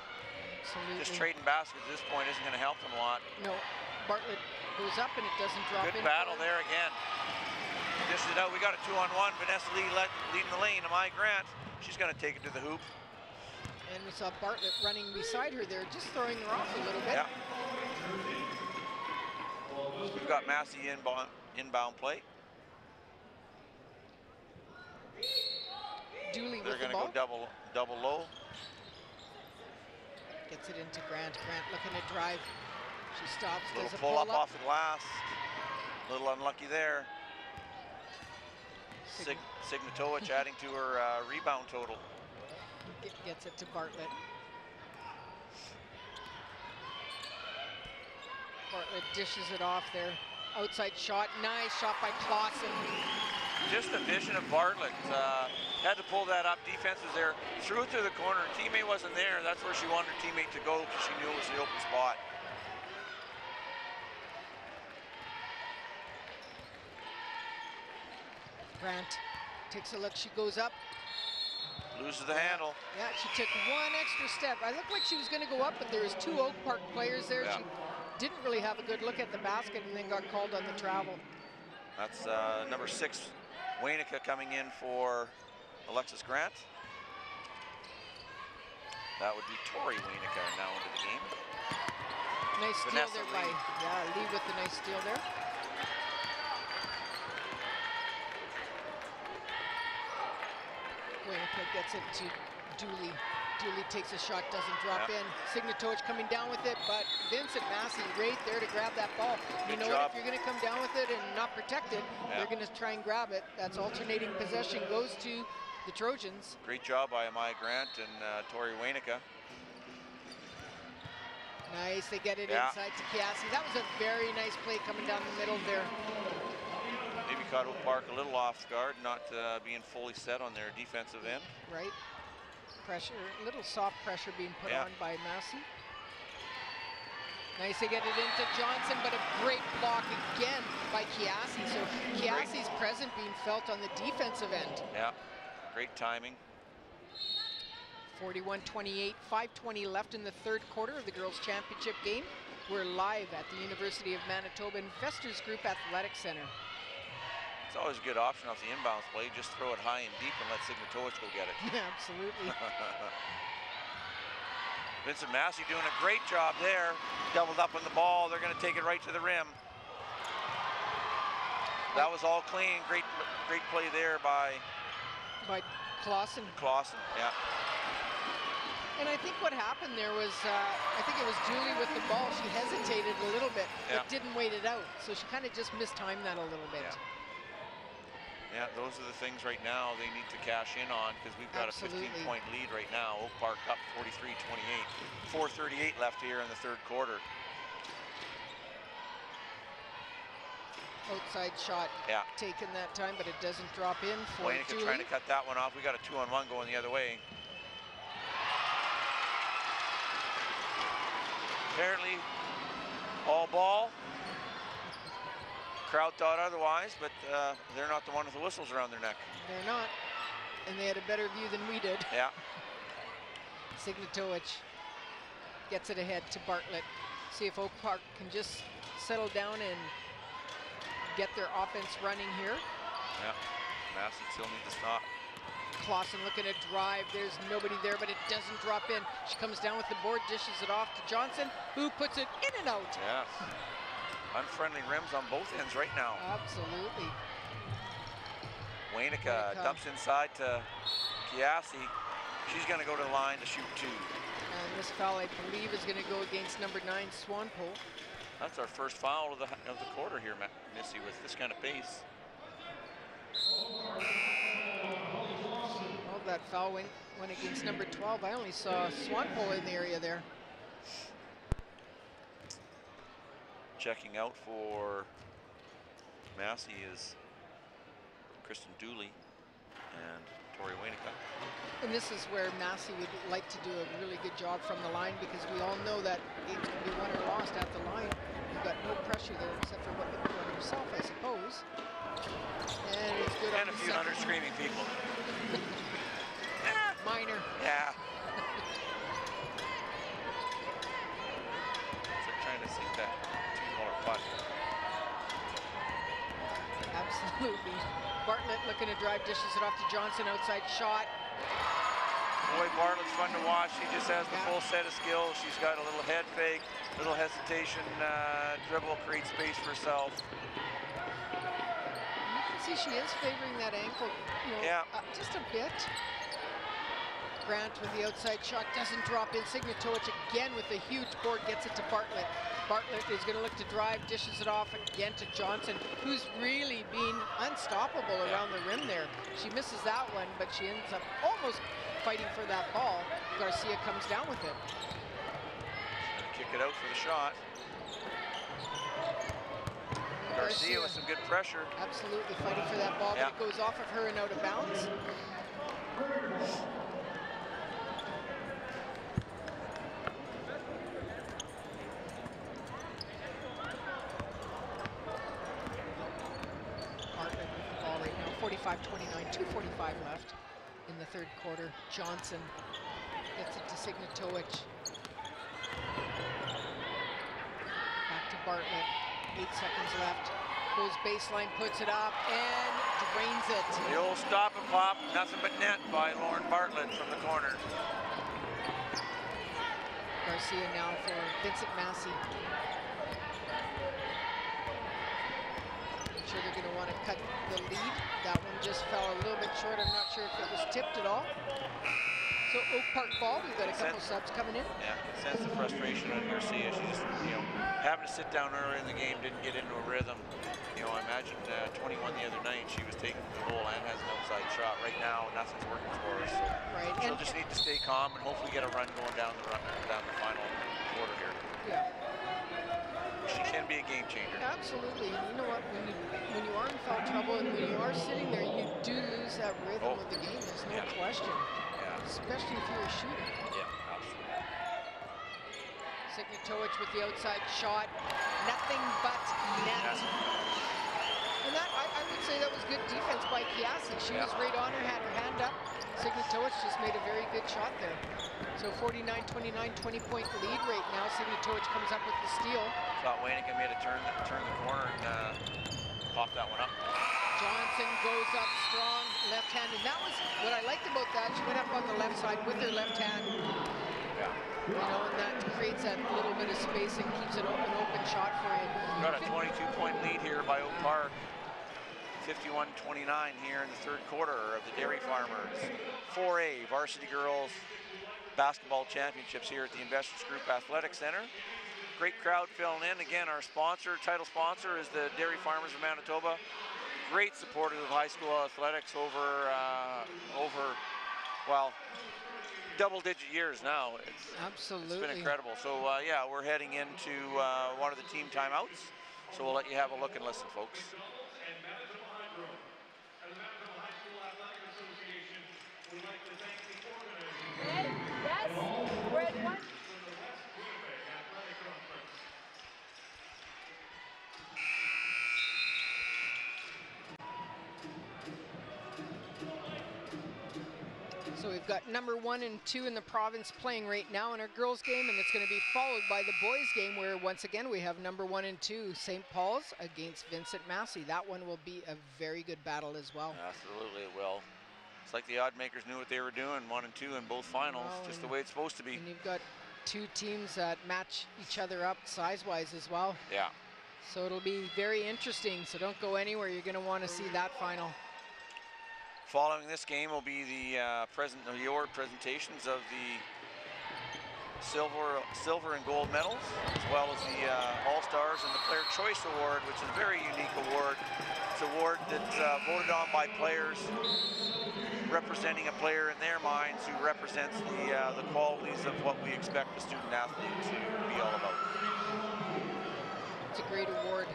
Absolutely. Just trading baskets at this point isn't going to help them a lot. No, Bartlett goes up and it doesn't drop in. Good battle there again. Dishes it out. We got a 2-on-1. Vanessa Lee leading the lane. Amai Grant. She's going to take it to the hoop. And we saw Bartlett running beside her there, just throwing her off a little bit. Yeah. We've got Massey inbound play. Dooley They're with the going to ball. go double low. Gets it into Grant. Grant looking to drive. She stops. Little does a pull up off the glass. A little unlucky there. Signatovic adding to her rebound total. Gets it to Bartlett. Bartlett dishes it off there. Outside shot. Nice shot by Clausen. Just the vision of Bartlett. Had to pull that up. Defense was there. Threw it to the corner. Her teammate wasn't there. That's where she wanted her teammate to go because she knew it was the open spot. Grant takes a look. She goes up. Loses the handle. Yeah, she took one extra step. I looked like she was going to go up, but there was two Oak Park players there. Yeah. She didn't really have a good look at the basket and then got called on the travel. That's number 6, Wainica, coming in for Alexis Grant. That would be Tori Wainica now into the game. Nice steal Vanessa there by Lee with the nice steal there. Wainica gets it to Dooley. Dooley takes a shot, doesn't drop in. Signatovic coming down with it, but Vincent Massey right there to grab that ball. You know what, if you're going to come down with it and not protect it, they're going to try and grab it. That's alternating possession goes to the Trojans. Great job by Amai Grant and Tori Wainica. Nice, they get it inside to Chiassi. That was a very nice play coming down the middle there. Maybe caught Oak Park a little off guard, not being fully set on their defensive end. Right. Pressure, a little soft pressure being put on by Massey. Nice, they get it into Johnson, but a great block again by Chiassi. So Chiassi's presence being felt on the defensive end. Yeah, great timing. 41-28, 5:20 left in the third quarter of the girls' championship game. We're live at the University of Manitoba Investors Group Athletic Center. It's always a good option off the inbounds play. Just throw it high and deep and let Signatowicz go get it. Yeah, absolutely. Vincent Massey doing a great job there. Doubled up on the ball. They're going to take it right to the rim. That was all clean. Great play there by Clausen. Clausen, yeah. And I think what happened there was, I think it was Julie with the ball. She hesitated a little bit, but didn't wait it out. So she kind of just mistimed that a little bit. Yeah, those are the things right now they need to cash in on, because we've got a 15-point lead right now. Oak Park up 43-28. 4:38 left here in the third quarter. Outside shot taken that time, but it doesn't drop in for Julie. Trying to cut that one off. We got a 2-on-1 going the other way. Apparently, all ball. Crowd thought otherwise, but they're not the one with the whistles around their neck. They're not, and they had a better view than we did. Yeah. Signatowicz gets it ahead to Bartlett. See if Oak Park can just settle down and get their offense running here. Yeah, Massey still needs to stop. Clausen looking to drive. There's nobody there, but it doesn't drop in. She comes down with the board, dishes it off to Johnson, who puts it in and out. Yes. Unfriendly rims on both ends right now. Absolutely. Waynica dumps inside to Kiasi. She's going to go to the line to shoot 2. And this foul, I believe, is going to go against number 9, Swanpole. That's our first foul of the quarter here, Missy, with this kind of pace. Oh, that foul went against number 12. I only saw Swanpole in the area there. Checking out for Massey is Kristen Dooley and Tori Waynica. And this is where Massey would like to do a really good job from the line, because we all know that games can be won or lost at the line. You've got no pressure there except for what you put on yourself, I suppose. And it's good and on a few hundred screaming people. Minor. Yeah. So trying to sink that $2 putt. Absolutely. Bartlett looking to drive, dishes it off to Johnson, outside shot. Boy, Bartlett's fun to watch. She just has the full set of skills. She's got a little head fake, little hesitation, dribble, create space for herself. You can see she is favoring that ankle, just a bit. Grant with the outside shot doesn't drop in. Signatowicz again with a huge board, gets it to Bartlett. Bartlett is going to look to drive, dishes it off again to Johnson, who's really been unstoppable around the rim there. She misses that one, but she ends up almost fighting for that ball. Garcia comes down with it. Kick it out for the shot. Garcia with some good pressure. Absolutely fighting for that ball, but it goes off of her and out of bounds. Bartlett with the ball right now, 45-29, 2:45 left in the third quarter. Johnson gets it to Signatowicz. Back to Bartlett. 8 seconds left. Goes baseline, puts it up, and drains it. The old stop and pop, nothing but net by Lauren Bartlett from the corner. Garcia now for Vincent Massey. I'm sure they're going to want to cut the lead. That one just fell a little bit short. I'm not sure if it was tipped at all. So Oak Park ball, we've got a couple subs coming in. Yeah, sense the frustration on Garcia. She just, having to sit down earlier in the game, didn't get into a rhythm. I imagine 21 the other night, she was taking the hole and has an outside shot. Right now, nothing's working for her. So she'll just need to stay calm and hopefully get a run going down the final quarter here. Yeah. She can be a game changer. Absolutely. You know what? When you are in foul trouble and when you are sitting there, you do lose that rhythm of the game. There's no question. Especially if you're a shooter. Yeah, absolutely. Signatowicz with the outside shot. Nothing but net. And that, I would say that was good defense by Kiasi. She was right on her, had her hand up. Signatowicz just made a very good shot there. So 49-29, 20-point lead right now. Signatowicz comes up with the steal. Thought Waynica made a turn the corner and popped that one up. Johnson goes up strong, left hand, and that was what I liked about that. She went up on the left side with her left hand. Yeah. You know, and that creates that little bit of space and keeps it an open shot for you. Got a 22-point lead here by Oak Park. 51-29 here in the third quarter of the Dairy Farmers 4A Varsity Girls Basketball Championships here at the Investors Group Athletic Center. Great crowd filling in. Again, our sponsor, title sponsor, is the Dairy Farmers of Manitoba. Great supporters of high school athletics over well, double-digit years now. Absolutely. It's been incredible. So yeah, we're heading into one of the team timeouts. So we'll let you have a look and listen, folks. Yes, we're at one. So we've got number 1 and 2 in the province playing right now in our girls game, and it's going to be followed by the boys game where once again we have number 1 and 2 St. Paul's against Vincent Massey. That one will be a very good battle as well. Absolutely, it will. It's like the odd makers knew what they were doing, 1 and 2 in both finals, just the way it's supposed to be. And you've got 2 teams that match each other up size-wise as well. Yeah. So it'll be very interesting, so don't go anywhere. You're going to want to see that final. Following this game will be the award presentations of the silver and gold medals, as well as the All-Stars and the Player Choice Award, which is a very unique award. It's an award that's voted on by players representing a player in their minds who represents the qualities of what we expect a student athlete to be all about. It's a great award.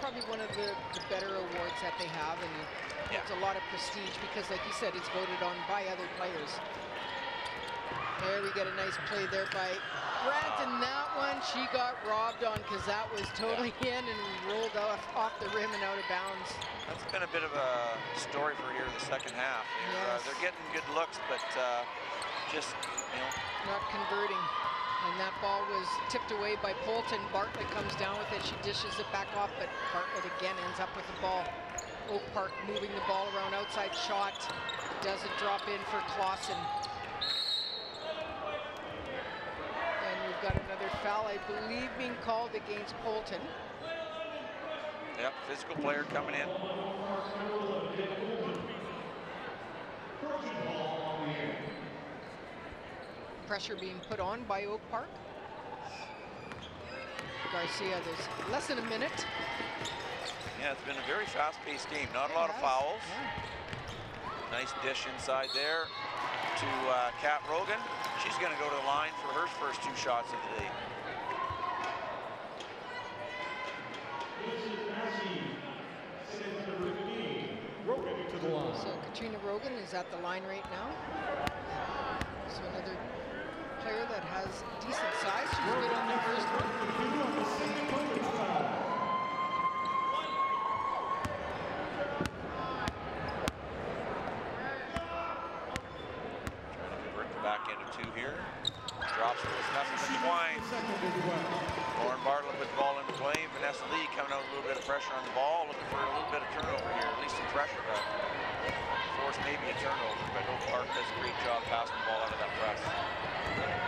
Probably one of the better awards that they have, and it's a lot of prestige because, like you said, it's voted on by other players. There we get a nice play there by Grant, and that one she got robbed on because that was totally in and rolled off the rim and out of bounds. That's been a bit of a story for here in the second half. They're getting good looks, but just, not converting. And that ball was tipped away by Polton. Bartlett comes down with it. She dishes it back off, but Bartlett again ends up with the ball. Oak Park moving the ball around, outside shot. Doesn't drop in for Clausen. And we've got another foul, I believe, being called against Polton. Yep, physical player coming in. Pressure being put on by Oak Park. Garcia, there's less than a minute. Yeah, it's been a very fast-paced game. Not a lot of fouls. Nice dish inside there to Kat Rogan. She's going to go to the line for her first 2 shots of the day. So Katrina Rogan is at the line right now. So another player that has decent size. She's good on the first one. Back into 2 here. Drops it with nothing but Twine. Lauren Bartlett with the ball into play. Vanessa Lee coming out with a little bit of pressure on the ball, looking for a little bit of turnover here, at least some pressure to force maybe a turnover. But Oak Park does a great job passing the ball out of that press.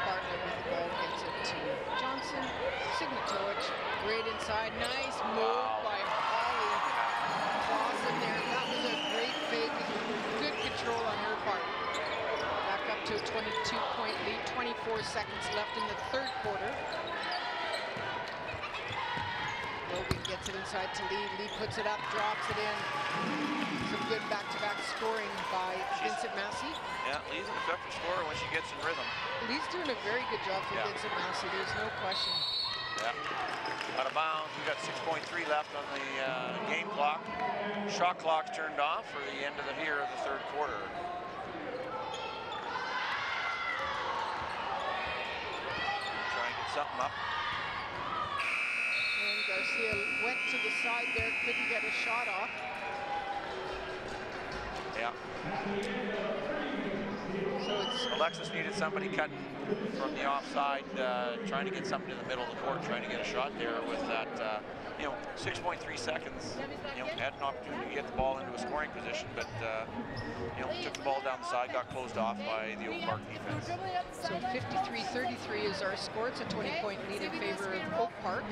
Bartlett with the ball gets it to Johnson. Signatovic, great inside. Nice move by Holly Clausen there. That was a great fake. Good control on her part. Up to a 22-point lead, 24 seconds left in the third quarter. Logan gets it inside to Lee. Lee puts it up, drops it in. Some good back-to-back scoring by Vincent Massey. Yeah, Lee's an effective scorer when she gets in rhythm. Lee's doing a very good job for Vincent Massey, there's no question. Yeah, out of bounds. We've got 6.3 left on the game clock. Shot clock's turned off for the end of the third quarter. Something up. And Garcia went to the side there, couldn't get a shot off. Yeah. So it's Alexis needed somebody cutting from the offside, trying to get something to the middle of the court, trying to get a shot there with that, 6.3 seconds. You know, had an opportunity to get the ball into a scoring position, but you know, took the ball down the side, got closed off by the Oak Park defense. So 53-33 is our score. It's a 20-point lead in favor of Oak Park.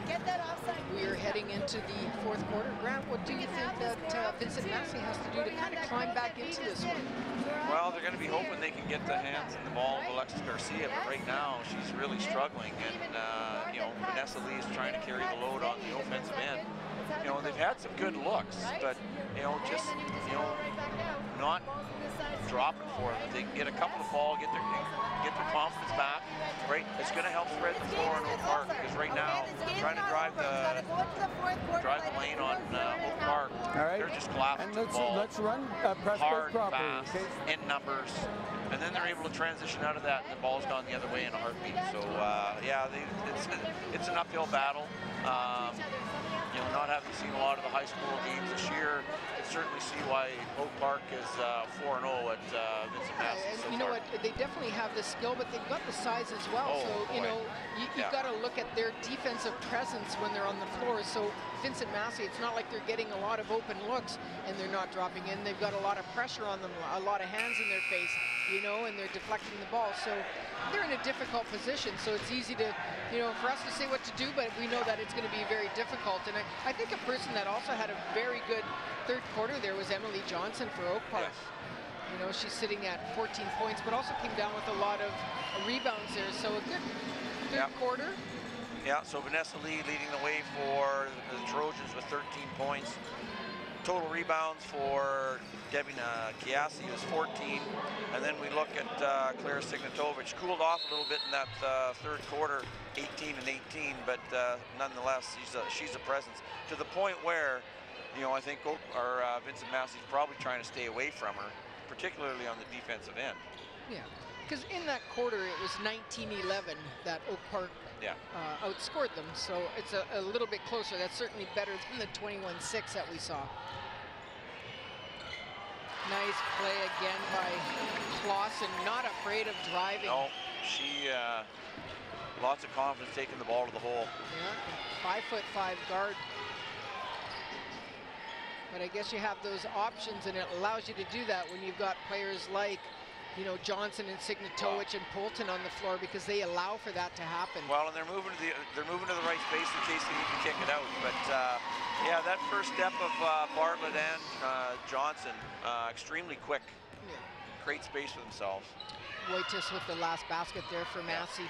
We are heading into the fourth quarter. Grant, what do you think that Vincent Massey has to do to kind of climb back into this one? Well, they're going to be hoping they can get the hands in the ball of Alexis Garcia, but right now she's really struggling, and you know, Vanessa Lee is trying to carry the load on the offensive end. You know, they've had some good looks, but you know, just not dropping for them. If they can get a couple of ball, get their confidence back, right? It's going to help spread the floor on Oak Park, because right now trying to drive the lane on Oak Park, they're just collapsing to the ball. Let's run press hard, properly, fast, in numbers, and then they're able to transition out of that, and the ball's gone the other way in a heartbeat. So yeah, it's an uphill battle. You know, not having seen a lot of the high school games this year, you can certainly see why Oak Park is 4-0 at Vincent Massey so you know far. what, they definitely have the skill, but they've got the size as well. Oh, so, you boy. know, you've got to look at their defensive presence when they're on the floor. So Vincent Massey, it's not like they're getting a lot of open looks and they're not dropping in. They've got a lot of pressure on them, a lot of hands in their face, you know, and they're deflecting the ball. So they're in a difficult position. So it's easy to, you know, for us to say what to do, but we know that it's going to be very difficult. And I think a person that also had a very good third quarter there was Emily Johnson for Oak Park. Yes. You know, she's sitting at 14 points, but also came down with a lot of rebounds there. So a good third quarter. Yeah, so Vanessa Lee leading the way for the Trojans with 13 points. Total rebounds for Devina Kiasi was 14. And then we look at Clara Signatovich. Cooled off a little bit in that third quarter, 18 and 18, but nonetheless, she's a presence. To the point where, you know, I think Vincent Massey's probably trying to stay away from her, particularly on the defensive end. Yeah, because in that quarter, it was 19-11 that Oak Park outscored them. So it's a little bit closer. That's certainly better than the 21-6 that we saw. Nice play again by Clausen, not afraid of driving. No, she, lots of confidence taking the ball to the hole. Yeah, 5'5" guard. But I guess you have those options, and it allows you to do that when you've got players like, you know, Johnson and Signatovich and Poulton on the floor, because they allow for that to happen. Well, and they're moving to the right space in case they need to kick it out. But yeah, that first step of Bartlett and Johnson, extremely quick. Yeah. Great space for themselves. Wojtis with the last basket there for Massey.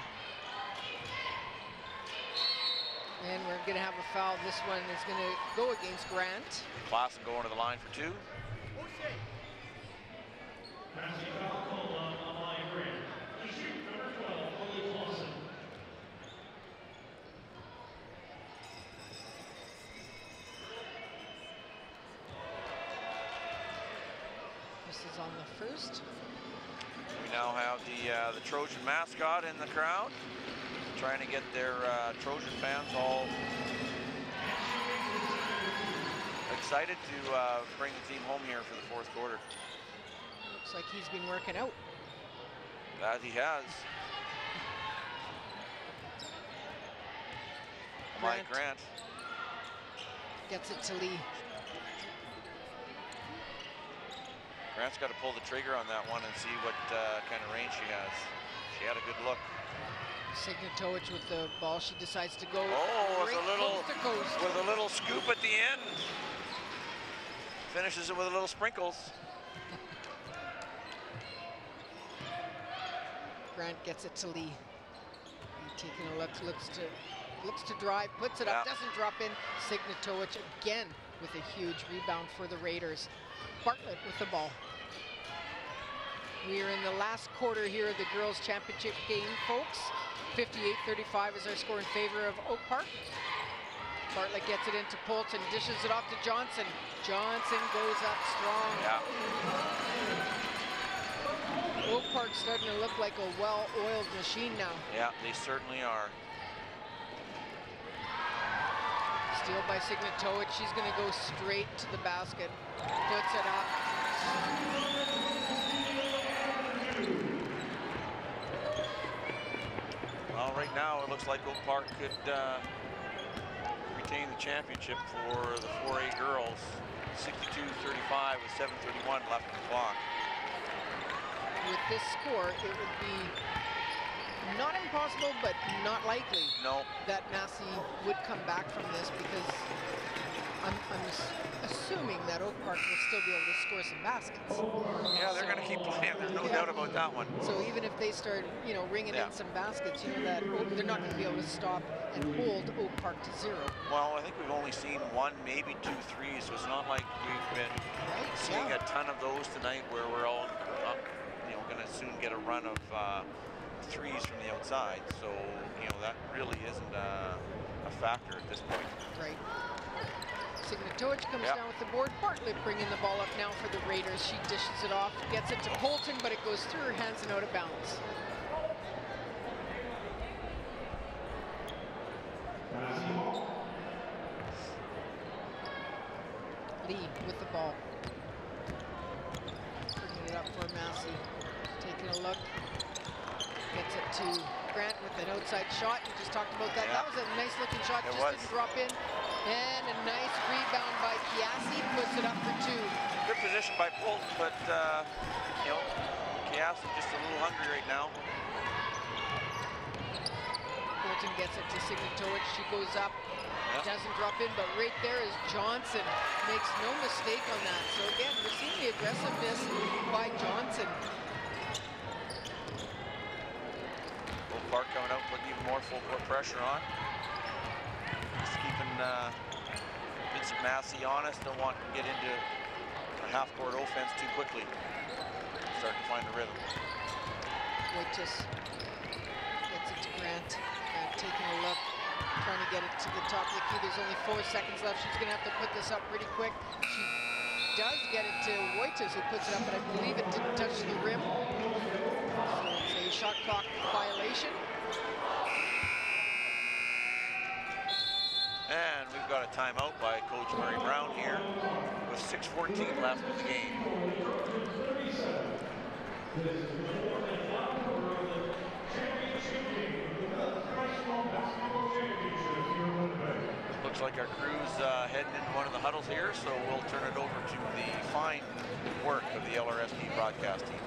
And we're going to have a foul. This one is going to go against Grant. Clausen going to the line for two. This is on the first. We now have the Trojan mascot in the crowd, trying to get their Trojan fans all excited to bring the team home here for the fourth quarter. Looks like he's been working out. That he has. Mike Grant gets it to Lee. Grant's got to pull the trigger on that one and see what kind of range she has. She had a good look. Signatovich with the ball. She decides to go. Oh, with a little scoop at the end. Finishes it with a little sprinkles. Grant gets it to Lee. Lee taking a look, looks to drive, puts it up, doesn't drop in. Signatovich again with a huge rebound for the Raiders. Bartlett with the ball. We are in the last quarter here of the girls' championship game, folks. 58-35 is our score in favor of Oak Park. Bartlett gets it into Poulton, dishes it off to Johnson. Johnson goes up strong. Oak Park's starting to look like a well-oiled machine now. Yeah, they certainly are. Steal by Signatovich. She's going to go straight to the basket. Puts it up. Well, right now it looks like Oak Park could retain the championship for the 4A girls. 62-35 with 7:31 left on the clock. With this score, it would be not impossible, but not likely that Massey would come back from this, because I'm assuming that Oak Park will still be able to score some baskets. Yeah, they're going to keep playing. There's no doubt about that one. So even if they start, you know, ringing in some baskets, you know that they're not going to be able to stop and hold Oak Park to 0. Well, I think we've only seen 1, maybe 2 threes, so it's not like we've been seeing a ton of those tonight where we're all, you know, going to soon get a run of threes from the outside. So, you know, that really isn't a factor at this point. Right. Signatovic comes down with the board. Bartlett bringing the ball up now for the Raiders. She dishes it off, gets it to Polton, but it goes through her hands and out of bounds. Lee with the ball. Bringing it up for Massey. Taking a look. Gets it to Grant with an outside shot. We just talked about that. That was a nice looking shot. Just didn't drop in. And a nice rebound by Chiassi. Puts it up for 2. Good position by Polton, but you know, Chiassi just a little hungry right now. Polton gets it to Signatovic. She goes up. Doesn't drop in, but right there is Johnson. Makes no mistake on that. So again, we're seeing the aggressiveness by Johnson. Oak Park coming out, putting even more full court pressure on. Just keeping Vincent Massey honest. Don't want to get into a half-court offense too quickly. Starting to find the rhythm. Wojciech gets it to Grant. Grant taking a look, trying to get it to the top of the key. There's only 4 seconds left. She's going to have to put this up pretty quick. She does get it to Wojciech, who puts it up, but I believe it didn't touch the rim. So it's a shot clock violation. And we've got a timeout by Coach Murray Brown here with 6:14 left in the game. Looks like our crew's heading into one of the huddles here, so we'll turn it over to the fine work of the LRSD broadcast team.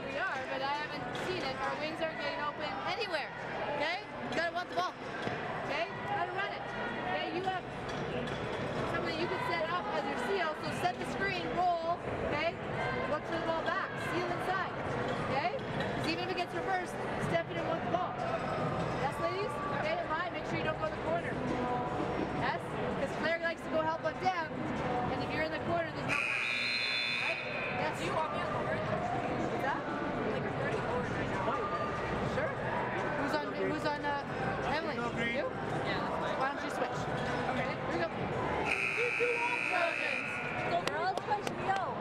We are, but I haven't seen it. Our wings aren't getting open anywhere. Okay? You gotta want the ball. Okay? Gotta run it. Okay? You have something you can set up as your seal. So set the screen, roll. Okay? Look for the ball back. Seal inside. Okay? Because even if it gets reversed, step in and want the ball. Yes, ladies? Okay? Line. Make sure you don't go in the corner. Yes? Because Claire likes to go help on down. And if you're in the corner, there's no pass. Right? Yes. Do you want me on the board? What's that? Like a 30 board right now. Sure. Who's on Emily? You? Yeah, that's fine. Why don't you switch? Okay, here we go. You do all Trojans. Go girls, push me out.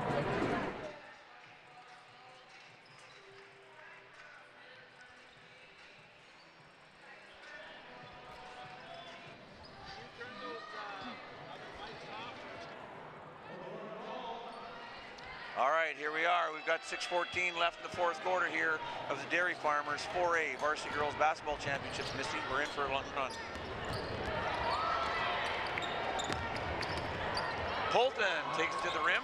All right, here we are. We've got 6:14 left in the 4th quarter here of the Dairy Farmers 4A Varsity Girls Basketball Championships. Missy, we're in for a long run. Polton takes it to the rim.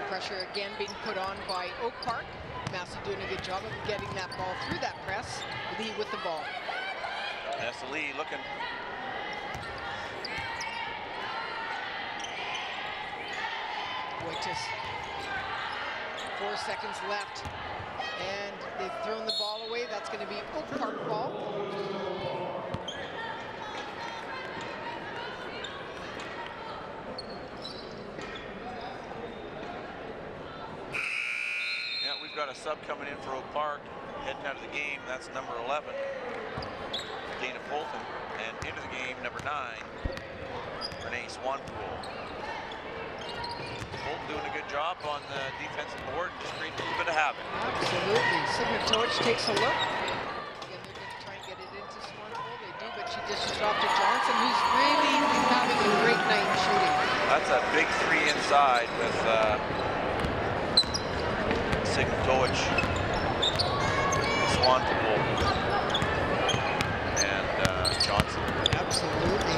Pressure again being put on by Oak Park. Massey doing a good job of getting that ball through that press. Lee with the ball. That's the Lee looking. Wojciech. 4 seconds left. And they've thrown the ball away. That's going to be Oak Park ball. Yeah, we've got a sub coming in for Oak Park. Heading out of the game, that's number 11, Dana Polton. And into the game, number 9, Renee Swanpool. Polton doing a good job on the defensive board, just creating a little bit of havoc. Absolutely. Signatovic takes a look. Again, they're going to try and get it into Swanpool. They do, but she dishes it off to Johnson, who's really having a great night shooting. That's a big 3 inside with Sigmatowicz, Swan Pool, and Johnson. Absolutely.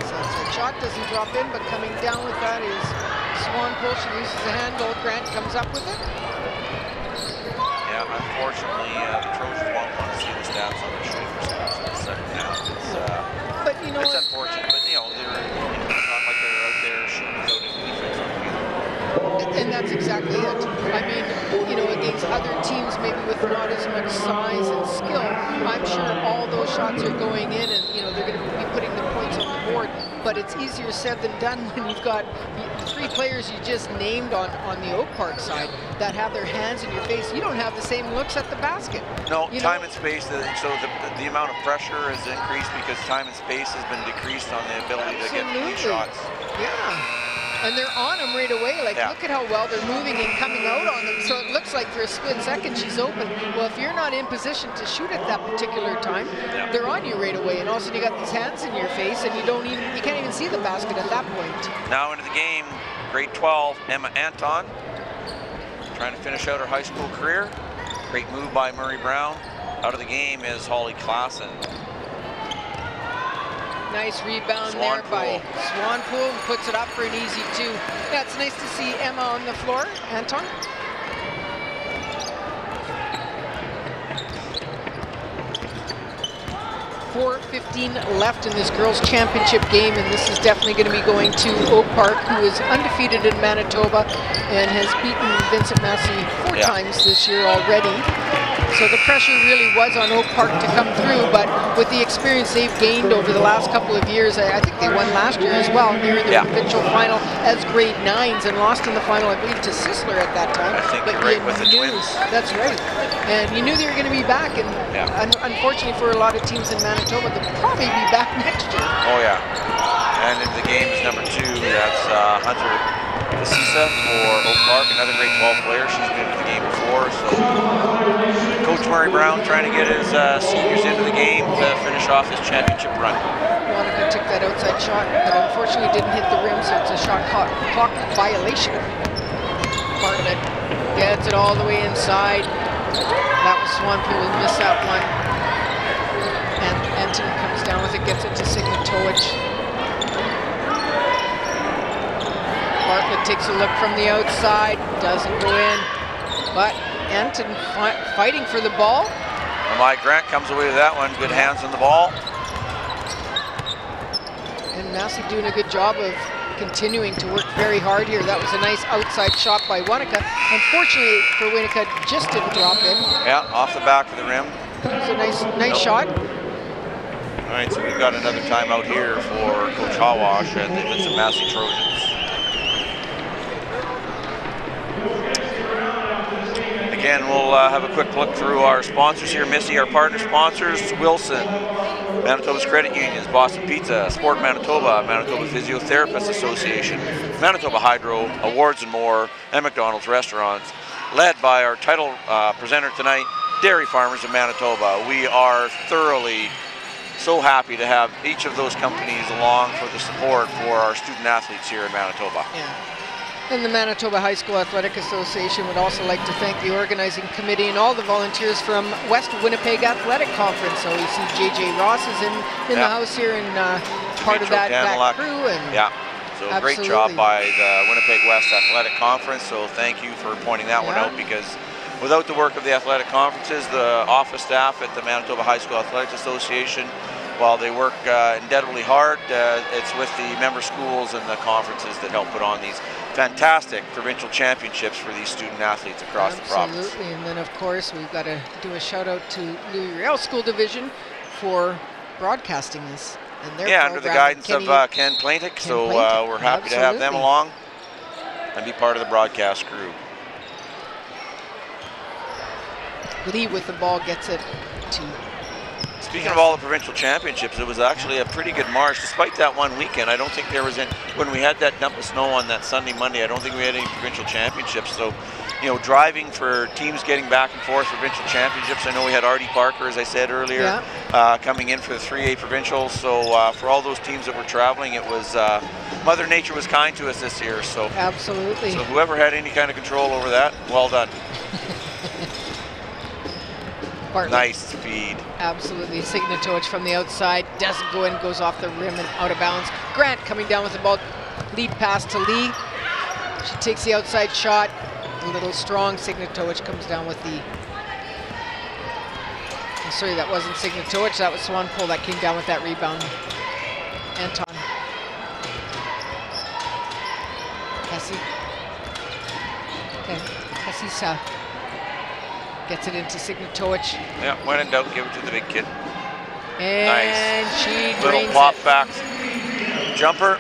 So the shot doesn't drop in, but coming down with that is Swan Pool. She uses the handle. Grant comes up with it. Yeah, unfortunately, the Trojans won't want to see the stats on the shooting percentage in the second half. But you know, it's unfortunate, but you know, it's not like they're out there shooting without any defense on the field. And that's exactly it. I mean, you know, against other teams, maybe with not as much size and skill, I'm sure all those shots are going in, and you know they're going to be putting the points on the board. But it's easier said than done when you've got the 3 players you just named on the Oak Park side that have their hands in your face. You don't have the same looks at the basket. No, time and space. So the amount of pressure has increased because time and space has been decreased on the ability to get clean shots. Yeah. And they're on them right away. Like, look at how well they're moving and coming out on them. So it looks like for a split second she's open. Well, if you're not in position to shoot at that particular time, they're on you right away. And all of a sudden you got these hands in your face, and you can't even see the basket at that point. Now into the game, grade 12, Emma Anton, trying to finish out her high school career. Great move by Murray Brown. Out of the game is Holly Klassen. Nice rebound there by Swanpool, and puts it up for an easy 2. Yeah, it's nice to see Emma on the floor. Anton? .4:15 left in this girls' championship game, and this is definitely going to be going to Oak Park, who is undefeated in Manitoba and has beaten Vincent Massey 4 times this year already. So the pressure really was on Oak Park to come through, but with the experience they've gained over the last couple of years, I think they won last year as well, near the provincial final as grade 9s, and lost in the final, I believe, to Sisler at that time. I think you're right with the Twins. That's right. And you knew they were going to be back, and unfortunately for a lot of teams in Manitoba, they'll probably be back next year. Oh yeah. And in the game is number 2, that's Hunter Casisa for Oak Park, another grade 12 player. She's been to the game before, so Coach Murray Brown trying to get his seniors into the game to finish off his championship run. Monica took that outside shot, but unfortunately didn't hit the rim, so it's a shot clock violation. Bartlett gets it all the way inside. That was Swanpool will miss that one. And Anton comes down with it, gets it to Sigmatowicz. Bartlett takes a look from the outside, doesn't go in, but Anton fighting for the ball. Mike Grant comes away with that one, good hands on the ball. And Massey doing a good job of continuing to work very hard here. That was a nice outside shot by Winnica. Unfortunately for Winnica, just didn't drop in. Yeah, off the back of the rim. It was a nice shot. All right, so we've got another timeout here for Coach Hawash and the Vincent Massey Trojans. Again, we'll have a quick look through our sponsors here. Missy, our partner sponsors, Wilson, Manitoba's Credit Unions, Boston Pizza, Sport Manitoba, Manitoba Physiotherapists Association, Manitoba Hydro, Awards and more, and McDonald's Restaurants, led by our title presenter tonight, Dairy Farmers of Manitoba. We are thoroughly so happy to have each of those companies along for the support for our student athletes here in Manitoba. Yeah. And the Manitoba High School Athletic Association would also like to thank the organizing committee and all the volunteers from West Winnipeg Athletic Conference. So we see JJ Ross is in the house here and part of that crew. And so great job by the Winnipeg West Athletic Conference. So thank you for pointing that one out, because without the work of the athletic conferences, the office staff at the Manitoba High School Athletic Association, while they work indelibly hard, it's with the member schools and the conferences that help put on these fantastic provincial championships for these student athletes across the province. Absolutely, and then of course we've got to do a shout out to Louis Riel School Division for broadcasting this. And their under the guidance of Ken Plaintick, so we're happy to have them along and be part of the broadcast crew. Lee with the ball gets it to Speaking of all the provincial championships, it was actually a pretty good march. Despite that one weekend, I don't think there was any, when we had that dump of snow on that Sunday, Monday, I don't think we had any provincial championships. So, you know, driving for teams getting back and forth for provincial championships. I know we had Artie Parker, as I said earlier, coming in for the 3A Provincials. So for all those teams that were traveling, it was, Mother Nature was kind to us this year. So absolutely. So whoever had any kind of control over that, well done. Bartlett. Nice feed. Absolutely. Signatoch from the outside. Doesn't go in, goes off the rim and out of bounds. Grant coming down with the ball. Lead pass to Lee. She takes the outside shot. A little strong. Signatoch comes down with the... Oh, sorry, that wasn't Signatoch. That was Swanpool that came down with that rebound. Anton. Cassie. Okay. Cassisa. Gets it into Signatoch. Yeah, when in doubt, give it to the big kid. And nice. She little drains pop it. back jumper.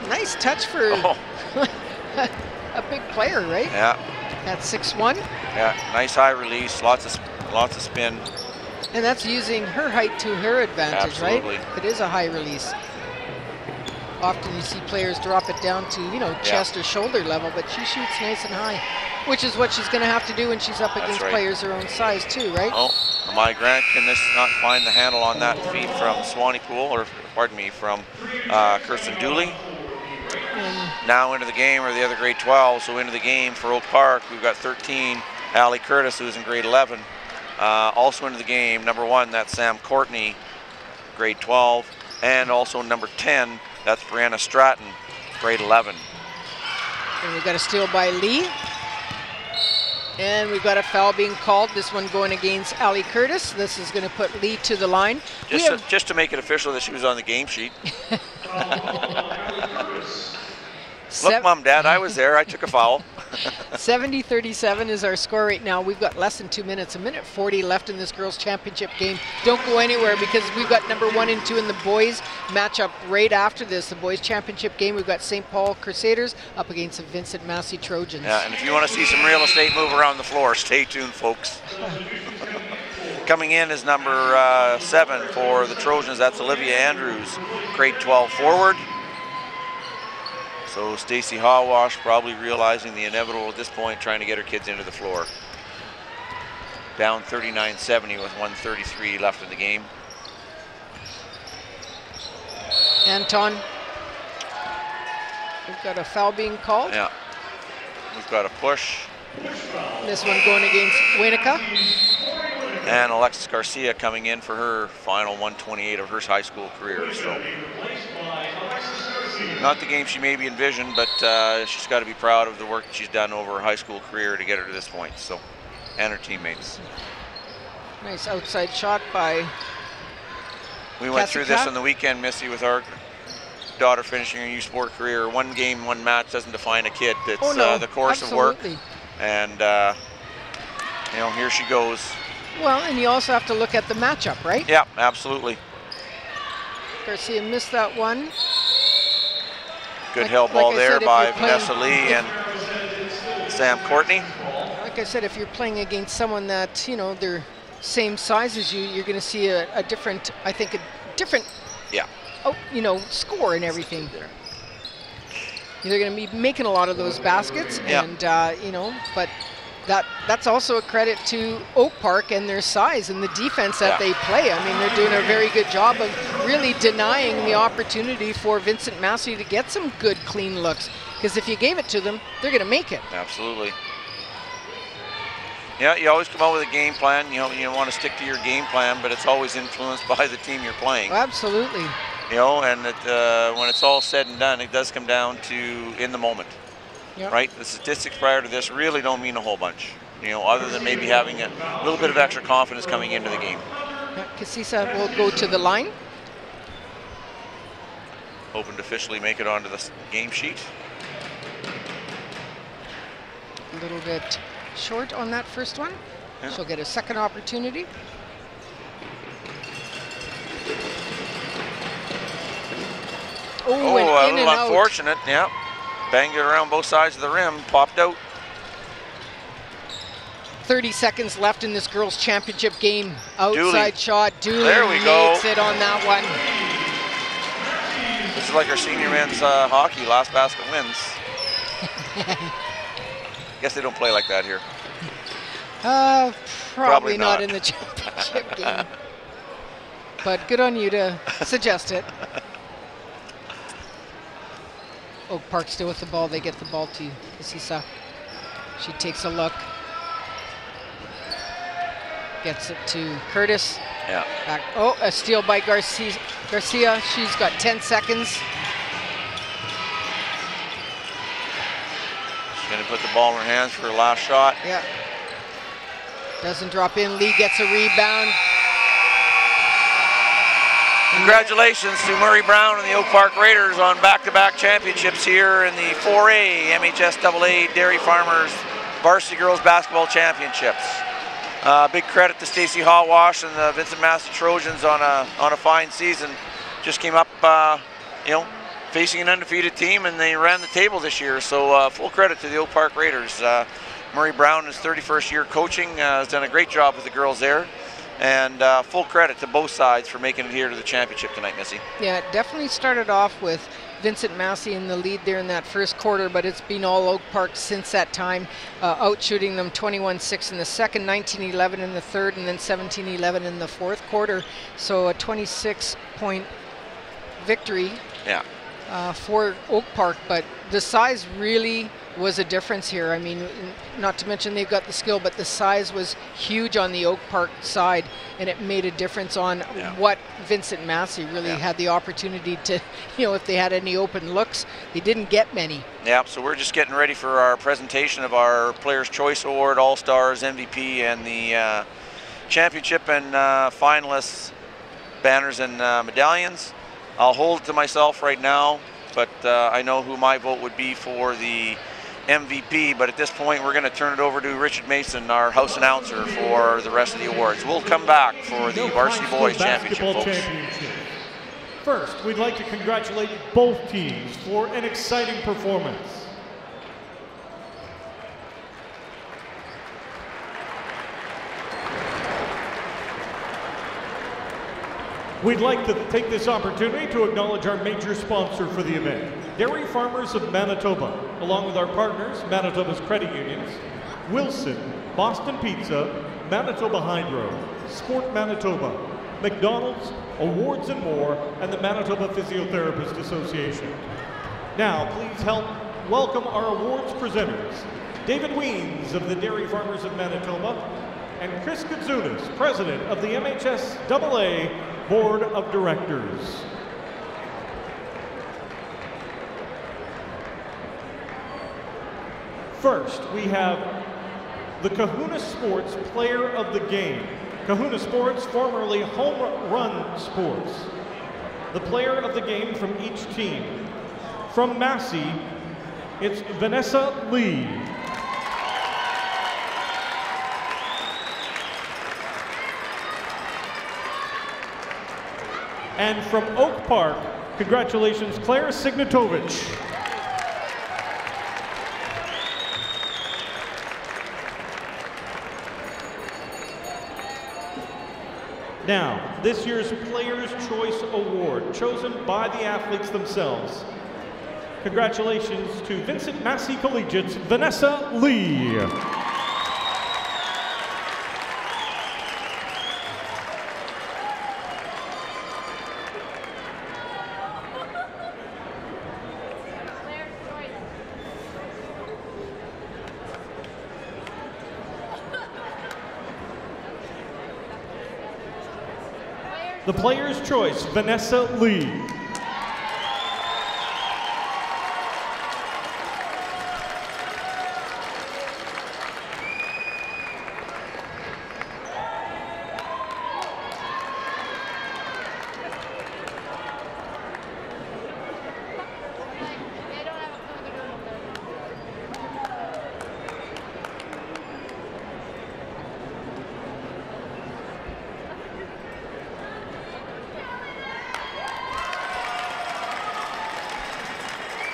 Nice touch for a big player, right? Yeah. That's 6'1". Yeah, nice high release, lots of spin. And that's using her height to her advantage, absolutely. Right? It is a high release. Often you see players drop it down to, you know, chest or shoulder level, but she shoots nice and high, which is what she's going to have to do when she's up against players her own size too, right? Oh, my Grant can this not find the handle on that feed from Swanepoel, or pardon me, from Kirsten Dooley. Now into the game are the other grade 12, so into the game for Oak Park, we've got 13, Allie Curtis, who's in grade 11. Also into the game, number 1, that's Sam Courtney, grade 12, and also number 10, that's Brianna Stratton, grade 11. And we've got a steal by Lee. And we've got a foul being called, this one going against Allie Curtis. This is going to put Lee to the line. Just to make it official that she was on the game sheet. Look, Mom, Dad, I was there. I took a foul. 70-37 is our score right now. We've got less than 2 minutes, a minute 40 left in this girls' championship game. Don't go anywhere because we've got number 1 and 2 in the boys matchup right after this. The boys' championship game, we've got St. Paul Crusaders up against the Vincent Massey Trojans. Yeah, and if you want to see some real estate move around the floor, stay tuned, folks. Coming in is number 7 for the Trojans. That's Olivia Andrews, grade 12 forward. So Stacy Hawash probably realizing the inevitable at this point, trying to get her kids into the floor. Down 39-70 with 1:33 left in the game. Anton. We've got a foul being called. Yeah. We've got a push. This one going against Winnipeg. And Alexis Garcia coming in for her final 128 of her high school career. So not the game she maybe envisioned, but she's got to be proud of the work that she's done over her high school career to get her to this point. So, and her teammates. Nice outside shot by We went through this on the weekend, Missy, with our daughter finishing her U sport career. One game, one match doesn't define a kid. It's the course of work. And, you know, here she goes. Well, and you also have to look at the matchup, right? Yeah, absolutely. Garcia missed that one. Good held ball there by Vanessa Lee and Sam Courtney. Like I said, if you're playing against someone that, you know, they're same size as you, you're going to see a different, I think, a different, you know, score and everything. They're going to be making a lot of those baskets, and you know, but that's also a credit to Oak Park and their size and the defense that they play. I mean, they're doing a very good job of really denying the opportunity for Vincent Massey to get some good, clean looks. Because if you gave it to them, they're going to make it. Absolutely. Yeah, you always come out with a game plan. You know, you want to stick to your game plan, but it's always influenced by the team you're playing. Absolutely. You know, and when it's all said and done, it does come down to in the moment. Yep. Right? The statistics prior to this really don't mean a whole bunch, you know, other than maybe having a little bit of extra confidence coming into the game. Casisa will go to the line. Hoping to officially make it onto the game sheet. A little bit short on that first one. Yeah. She'll get a second opportunity. Oh, a little unfortunate, Banged it around both sides of the rim, popped out. 30 seconds left in this girls' championship game. Outside Dooley. shot. Dooley There we go. makes it on that one. This is like our senior men's hockey. Last basket wins. Guess they don't play like that here. Probably not in the championship game. But good on you to suggest it. Oak Park still with the ball. They get the ball to Sisa. She takes a look. Gets it to Curtis. Yeah. Back. Oh, a steal by Garcia. She's got 10 seconds. She's going to put the ball in her hands for her last shot. Yeah. Doesn't drop in. Lee gets a rebound. Congratulations to Murray Brown and the Oak Park Raiders on back-to-back championships here in the 4A MHSAA Dairy Farmers Varsity Girls Basketball Championships. Big credit to Stacy Hawash and the Vincent Massey Trojans on a fine season. Just came up, you know, facing an undefeated team, and they ran the table this year. So full credit to the Oak Park Raiders. Murray Brown, his 31st year coaching, has done a great job with the girls there. And full credit to both sides for making it here to the championship tonight, Missy. Yeah, it definitely started off with Vincent Massey in the lead there in that first quarter, but it's been all Oak Park since that time, outshooting them 21-6 in the second, 19-11 in the third, and then 17-11 in the fourth quarter. So a 26-point victory for Oak Park, but the size really was a difference here. I mean, not to mention they've got the skill, but the size was huge on the Oak Park side, and it made a difference on what Vincent Massey really had the opportunity to, you know, if they had any open looks, they didn't get many. Yeah, so we're just getting ready for our presentation of our Players' Choice Award, All-Stars, MVP, and the championship and finalists, banners and medallions. I'll hold it to myself right now, but I know who my vote would be for the MVP, but at this point we're going to turn it over to Richard Mason, our house announcer, for the rest of the awards. We'll come back for the Varsity Boys Championship, folks. First, we'd like to congratulate both teams for an exciting performance. We'd like to take this opportunity to acknowledge our major sponsor for the event, Dairy Farmers of Manitoba, along with our partners, Manitoba's credit unions, Wilson, Boston Pizza, Manitoba Hydro, Sport Manitoba, McDonald's, Awards and More, and the Manitoba Physiotherapist Association. Now, please help welcome our awards presenters, David Weens of the Dairy Farmers of Manitoba, and Chris Katsounis, President of the MHSAA Board of Directors. First, we have the Kahuna Sports Player of the Game. Kahuna Sports, formerly Home Run Sports. The player of the game from each team. From Massey, it's Vanessa Lee. And from Oak Park, congratulations, Claire Signatovich. Now, this year's Players' Choice Award, chosen by the athletes themselves. Congratulations to Vincent Massey Collegiate's Vanessa Lee. The Player's Choice, Vanessa Lee.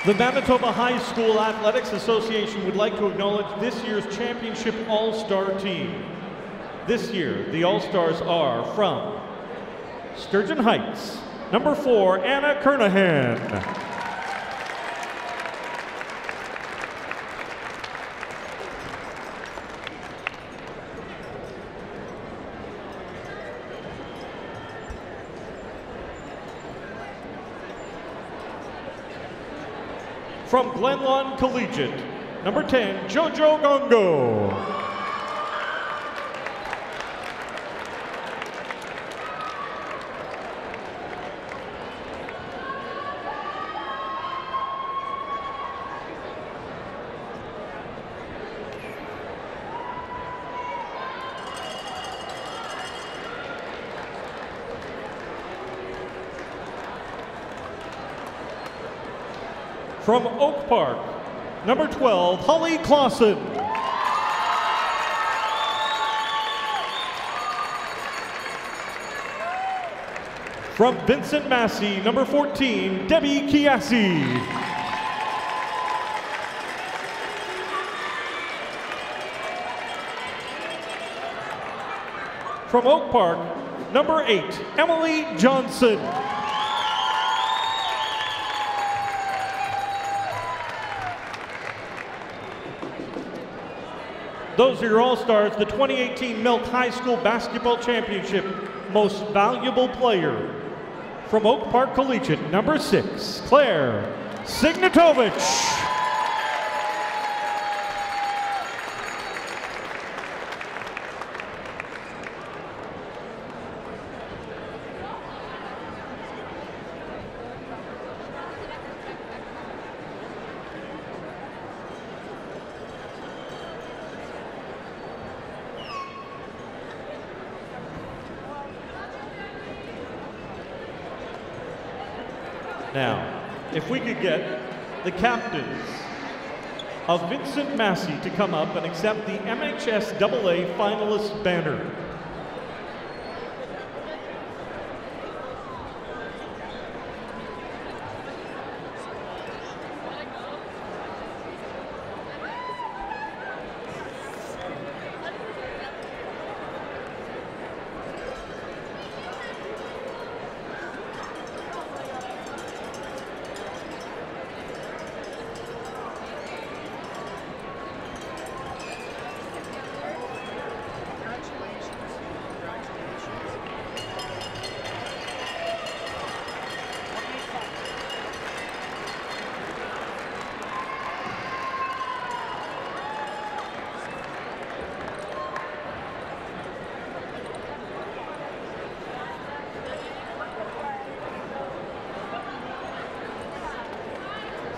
The Manitoba High School Athletics Association would like to acknowledge this year's championship all-star team. This year, the all-stars are from Sturgeon Heights, number 4, Anna Kernahan. From Glenlawn Collegiate, number 10, Jojo Gongo. From Oak Park, number 12, Holly Clausen. From Vincent Massey, number 14, Debbie Chiassi. From Oak Park, number 8, Emily Johnson. Those are your All-Stars, the 2018 Milk High School Basketball Championship Most Valuable Player. From Oak Park Collegiate, number 6, Claire Signatovich. Now, if we could get the captains of Vincent Massey to come up and accept the MHSAA finalist banner.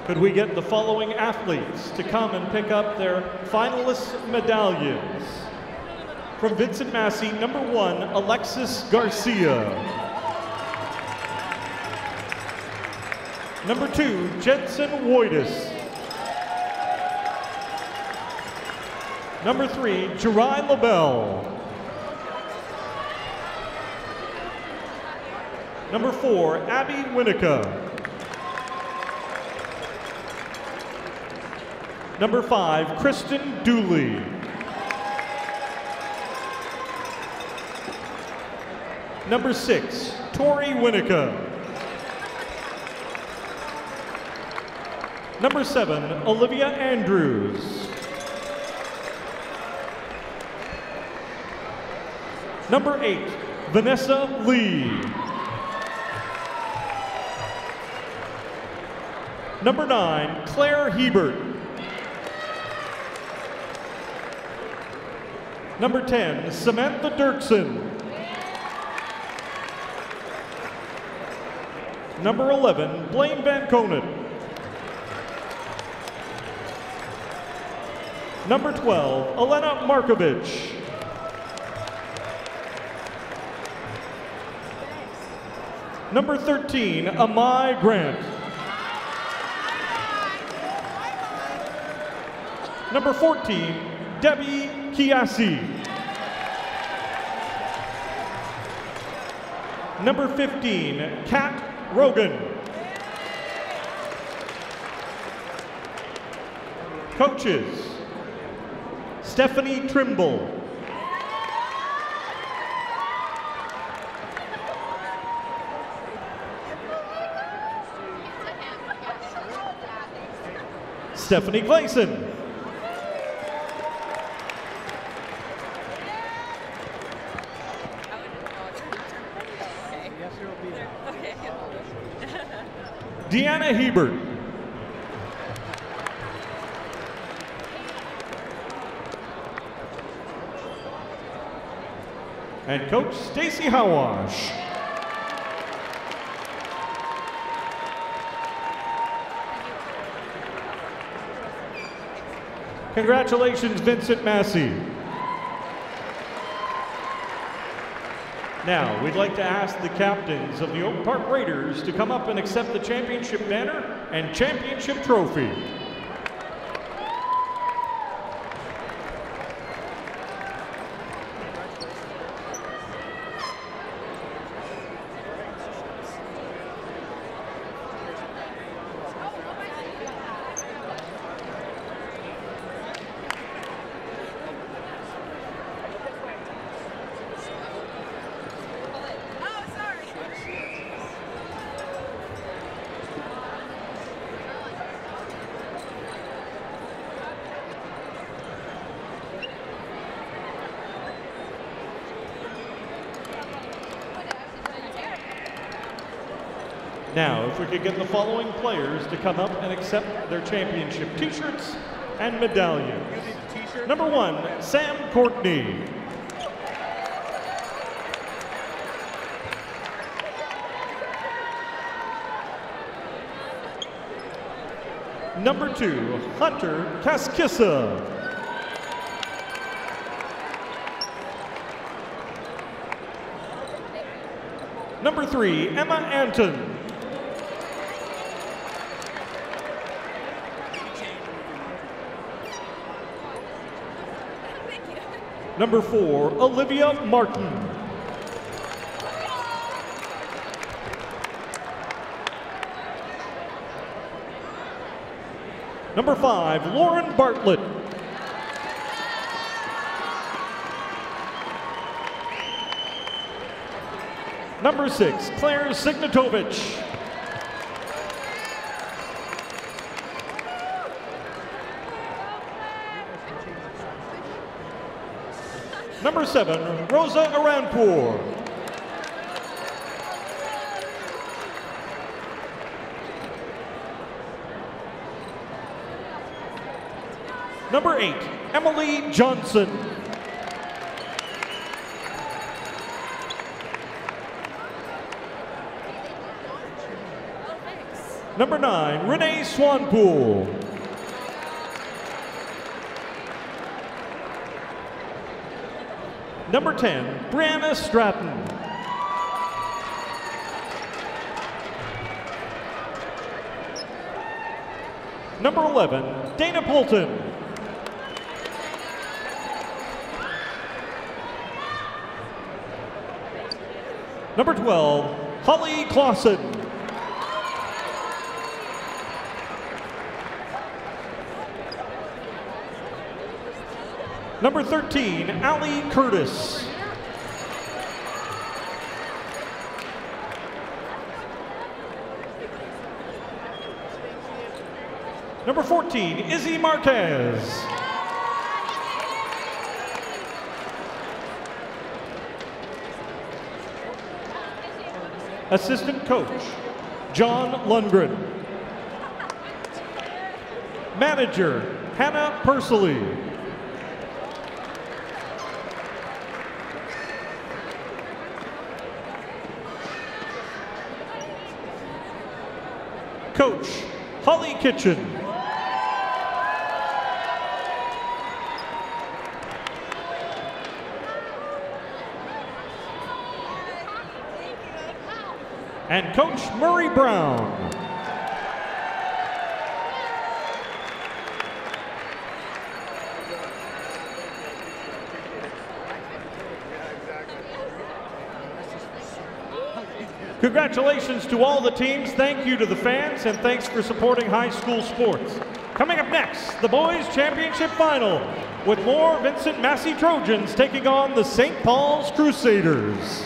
Could we get the following athletes to come and pick up their finalist medallions? From Vincent Massey, number 1, Alexis Garcia. Number 2, Jensen Woitis. Number 3, Jirai LaBelle. Number 4, Abby Winnica. Number 5, Kristen Dooley. Number 6, Tori Winnica. Number 7, Olivia Andrews. Number 8, Vanessa Lee. Number 9, Claire Hebert. Number 10, Samantha Dirksen. Number 11, Blaine Van Konen. Number 12, Elena Markovich. Number 13, Amai Grant. Number 14, Debbie Chiassi. Number 15, Kat Rogan. Coaches, Stephanie Trimble. Stephanie Gleason. Deanna Hebert. And Coach Stacy Hawash. Congratulations, Vincent Massey. Now, we'd like to ask the captains of the Oak Park Raiders to come up and accept the championship banner and championship trophy. Now, if we could get the following players to come up and accept their championship t-shirts and medallions. Number 1, Sam Courtney. Number 2, Hunter Kaskissa. Number 3, Emma Anton. Number 4, Olivia Martin. Number 5, Lauren Bartlett. Number 6, Claire Signatovich. Number 7, Rosa Aranpour. Number 8, Emily Johnson. Number 9, Renee Swanpool. Number 10, Brianna Stratton. Number 11, Dana Poulton. Number 12, Holly Clausen. Number 13, Allie Curtis. Number 14, Izzy Marquez. Assistant coach, John Lundgren. Manager, Hannah Pursley. Coach, Holly Kitchen. And Coach Murray Brown. Congratulations to all the teams. Thank you to the fans, and thanks for supporting high school sports. Coming up next, the boys championship final with more Vincent Massey Trojans taking on the St. Paul's Crusaders.